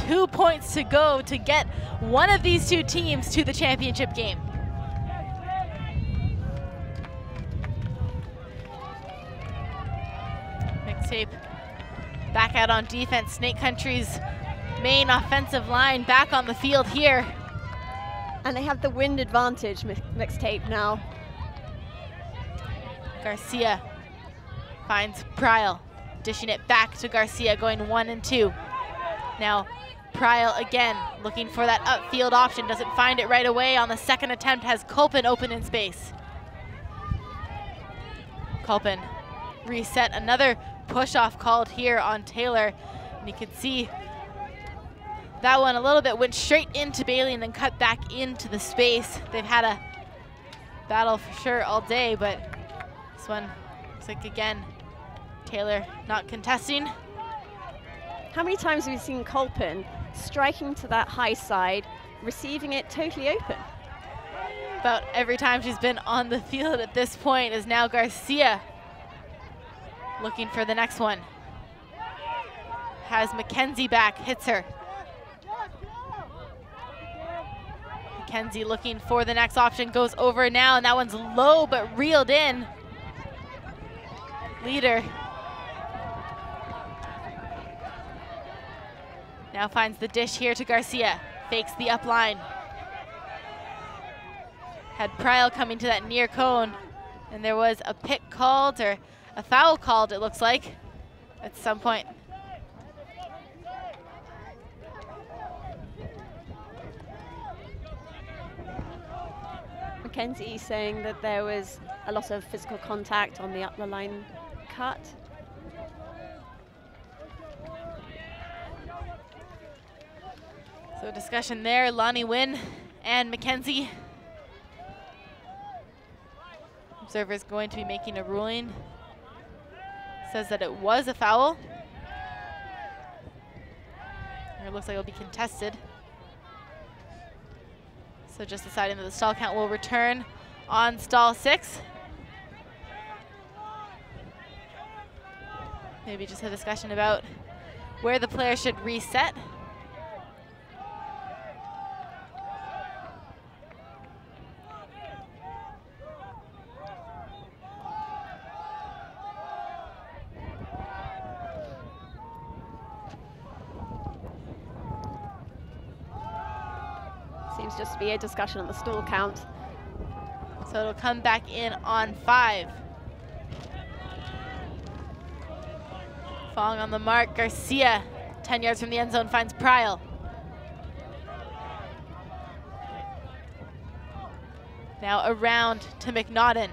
2 points to go to get one of these two teams to the championship game. Mixtape back out on defense. Snake Country's main offensive line back on the field here. And they have the wind advantage, Mixtape now. Garcia finds Pryal, dishing it back to Garcia, going 1 and 2. Now Pryal again looking for that upfield option, doesn't find it right away. On the second attempt has Culpin open in space. Culpin reset, another push off called here on Taylor, and you can see that one a little bit went straight into Bailey and then cut back into the space. They've had a battle for sure all day, but this one looks like, again, Taylor not contesting. How many times have we seen Culpin striking to that high side, receiving it totally open? About every time she's been on the field at this point. Is now Garcia looking for the next one. Has Mackenzie back, hits her. Mackenzie looking for the next option, goes over now, and that one's low but reeled in. Leader now finds the dish here to Garcia, fakes the up line. Had Pryal coming to that near cone, and there was a pick called, or a foul called, it looks like, at some point. Mackenzie saying that there was a lot of physical contact on the up the line cut. So discussion there, Lonnie Wynn and Mackenzie. Observer's going to be making a ruling. Says that it was a foul. Or it looks like it'll be contested. So just deciding that the stall count will return on stall 6. Maybe just a discussion about where the player should reset. Seems just to be a discussion on the stall count. So it'll come back in on 5. Falling on the mark, Garcia, 10 yards from the end zone, finds Pryal. Now around to McNaughton.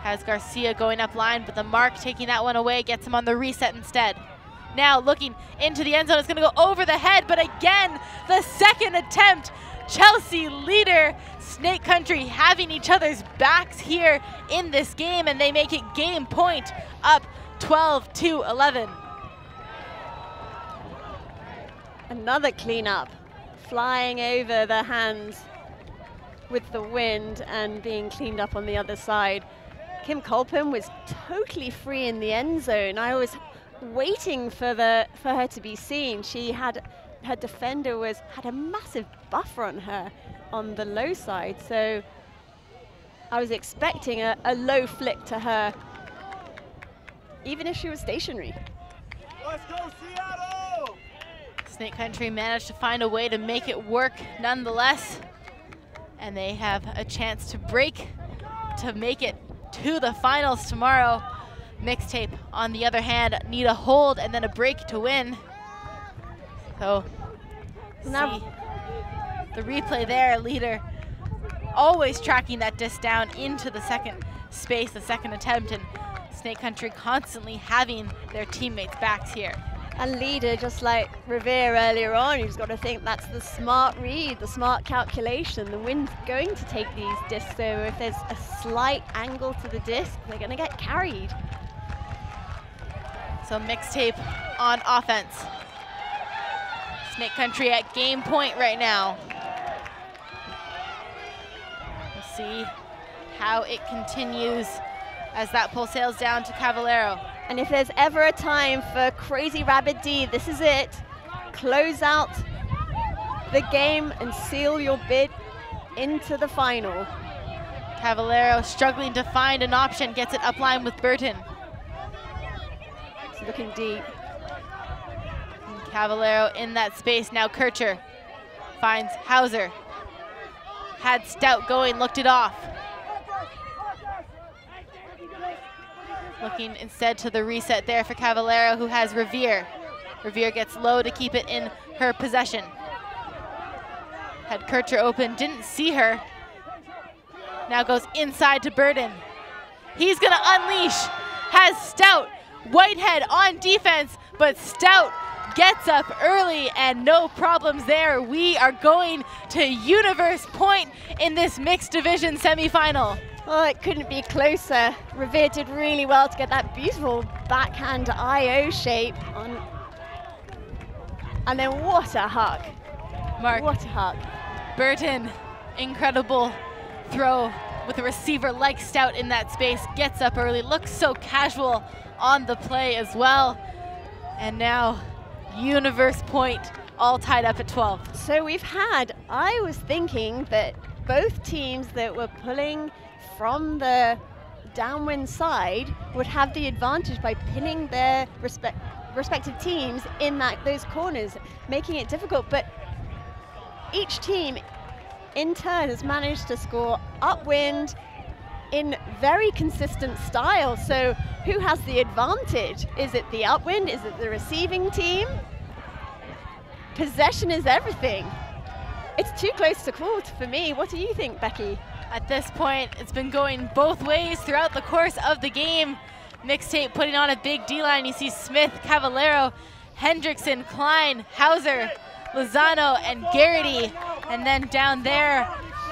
Has Garcia going up line, but the mark taking that one away, gets him on the reset instead. Now looking into the end zone, it's gonna go over the head, but again, the second attempt, Chelsea Leader, Snake Country having each other's backs here in this game, and they make it game point, up 12-11. Another cleanup, flying over the hands with the wind and being cleaned up on the other side. Kim Culpin was totally free in the end zone. I was waiting for her to be seen. She had, her defender had a massive buffer on her on the low side, so I was expecting a low flick to her, even if she was stationary. Let's go, Seattle! Snake Country managed to find a way to make it work nonetheless, and they have a chance to break to make it to the finals tomorrow. Mixtape, on the other hand, need a hold and then a break to win. So, Now, see the replay there, Leader always tracking that disc down into the second space, the second attempt, and Snake Country constantly having their teammates' backs here. and Leader, just like Revere earlier on, you've got to think that's the smart read, the smart calculation. The wind's going to take these discs, so if there's a slight angle to the disc, they're going to get carried. So Mixtape on offense. Snake Country at game point right now. We'll see how it continues as that pull sails down to Cavallero. And if there's ever a time for Crazy Rabbit D, this is it. Close out the game and seal your bid into the final. Cavallero struggling to find an option, gets it upline with Burton. It's looking deep. And Cavallero in that space, now Kircher finds Hauser. Had Stout going, looked it off. Looking instead to the reset there for Cavallero, who has Revere. Revere gets low to keep it in her possession. Had Kircher open, didn't see her. Now goes inside to Burden. He's gonna unleash, has Stout. Whitehead on defense, but Stout gets up early and no problems there. We are going to universe point in this mixed division semifinal. Oh, it couldn't be closer. Revere did really well to get that beautiful backhand IO shape on. And then what a hug. Mark. What a hug. Burton, incredible throw with a receiver like Stout in that space, gets up early, looks so casual on the play as well. And now universe point, all tied up at 12. So we've had, I was thinking that both teams that were pulling from the downwind side would have the advantage by pinning their respective teams in those corners, making it difficult. But each team in turn has managed to score upwind in very consistent style. So who has the advantage? Is it the upwind? Is it the receiving team? Possession is everything. It's too close to call for me. What do you think, Becky? At this point, it's been going both ways throughout the course of the game. Mixtape putting on a big D-line. You see Smith, Cavallero, Hendrickson, Klein, Hauser, Lozano, and Garrity. And then down there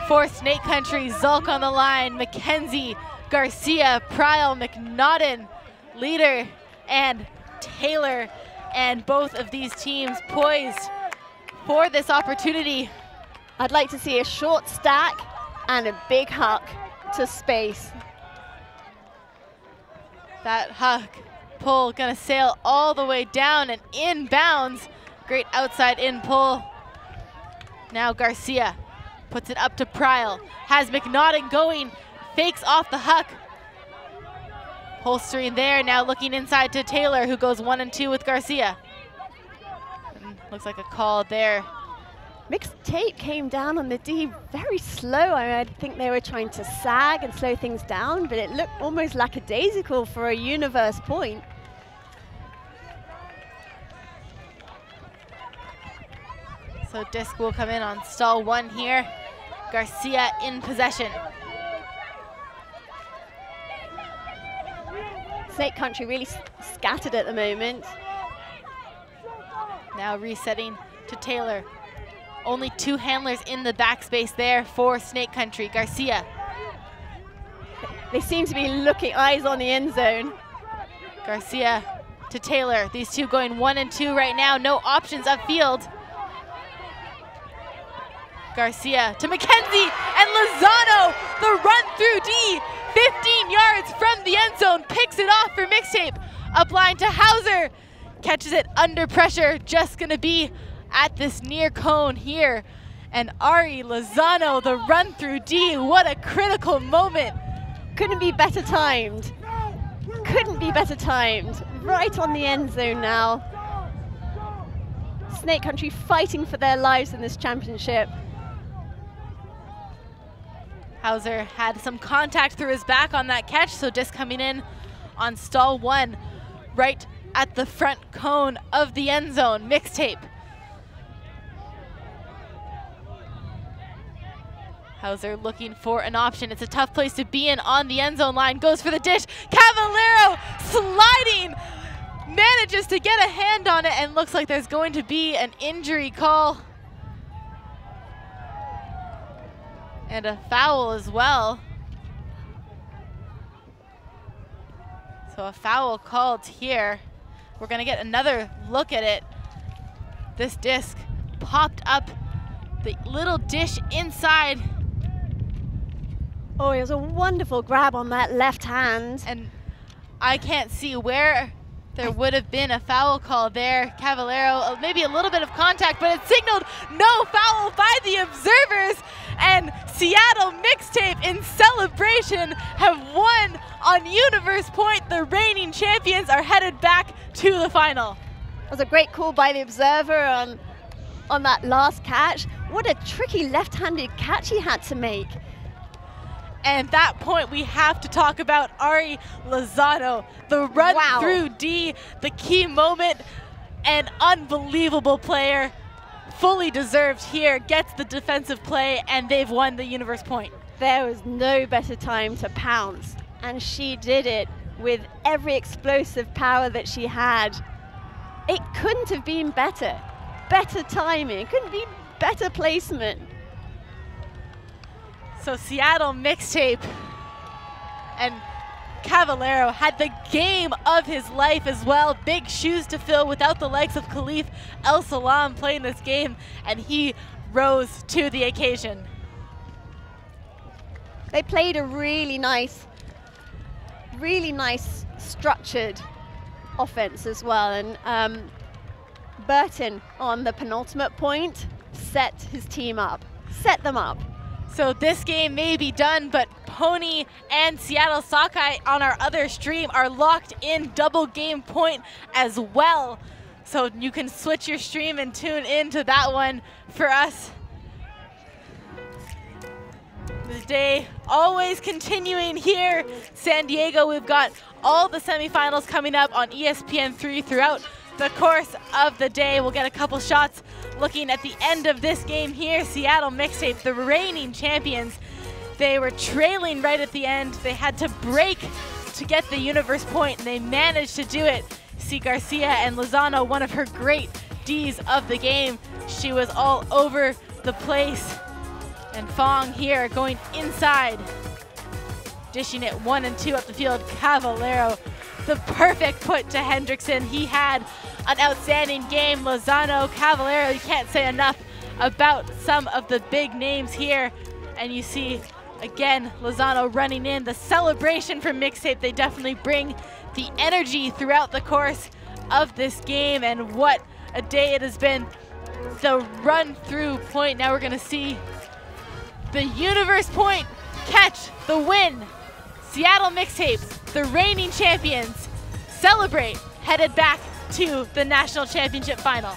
for Snake Country, Zulk on the line, McKenzie, Garcia, Pryal, McNaughton, Leader, and Taylor. And both of these teams poised for this opportunity. I'd like to see a short stack and a big huck to space. That huck pull gonna sail all the way down and inbounds. Great outside in pull. Now Garcia puts it up to Pryal. Has McNaughton going, fakes off the huck. Holstering there, now looking inside to Taylor, who goes 1 and 2 with Garcia. And looks like a call there. Mixtape came down on the D very slow. I think they were trying to sag and slow things down, but it looked almost lackadaisical for a universe point. So disc will come in on stall 1 here. Garcia in possession. Snake Country really scattered at the moment. Now resetting to Taylor. Only 2 handlers in the backspace there for Snake Country. Garcia. They seem to be looking eyes on the end zone. Garcia to Taylor. These two going 1 and 2 right now. No options upfield. Garcia to McKenzie and Lozano. The run through D. 15 yards from the end zone. Picks it off for Mixtape. Upline to Hauser. Catches it under pressure. Just going to be at this near cone here. And Ari Lozano, the run through D. What a critical moment. Couldn't be better timed. Couldn't be better timed. Right on the end zone now. Snake Country fighting for their lives in this championship. Hauser had some contact through his back on that catch, so disc coming in on stall 1, right at the front cone of the end zone. Mixtape. Hauser looking for an option. It's a tough place to be in on the end zone line. Goes for the dish. Cavallero sliding. Manages to get a hand on it, and looks like there's going to be an injury call. And a foul as well. So a foul called here. We're gonna get another look at it. This disc popped up the little dish inside. Oh, it was a wonderful grab on that left hand. And I can't see where there would have been a foul call there. Cavallero, maybe a little bit of contact, but it signaled no foul by the observers. And Seattle Mixtape in celebration have won on Universe Point. The reigning champions are headed back to the final. It was a great call by the observer on that last catch. What a tricky left-handed catch he had to make. And at that point, we have to talk about Ari Lozano. The run through D, the key moment, an unbelievable player, fully deserved here, gets the defensive play, and they've won the Universe Point. There was no better time to pounce, and she did it with every explosive power that she had. It couldn't have been better. Better timing, couldn't be better placement. So Seattle Mixtape and Cavallero had the game of his life as well. Big shoes to fill without the likes of Khalif El Salam playing this game, and he rose to the occasion. They played a really nice structured offense as well, and Burton on the penultimate point set his team up, set them up. So this game may be done, but Pony and Seattle Sockeye on our other stream are locked in double game point as well. So you can switch your stream and tune into that one for us. The day always continuing here. San Diego, we've got all the semifinals coming up on ESPN3 throughout the course of the day. We'll get a couple shots looking at the end of this game here. Seattle Mixtape, the reigning champions. They were trailing right at the end. They had to break to get the Universe Point, and they managed to do it. See Garcia and Lozano, one of her great Ds of the game. She was all over the place. And Fong here going inside, dishing it 1 and 2 up the field. Cavallero, the perfect put to Hendrickson. He had an outstanding game. Lozano, Cavallero, you can't say enough about some of the big names here. And you see, again, Lozano running in. The celebration from Mixtape, they definitely bring the energy throughout the course of this game. And what a day it has been. The run through point. Now we're gonna see the Universe Point catch the win. Seattle Mixtape, the reigning champions, celebrate, headed back to the National Championship Final.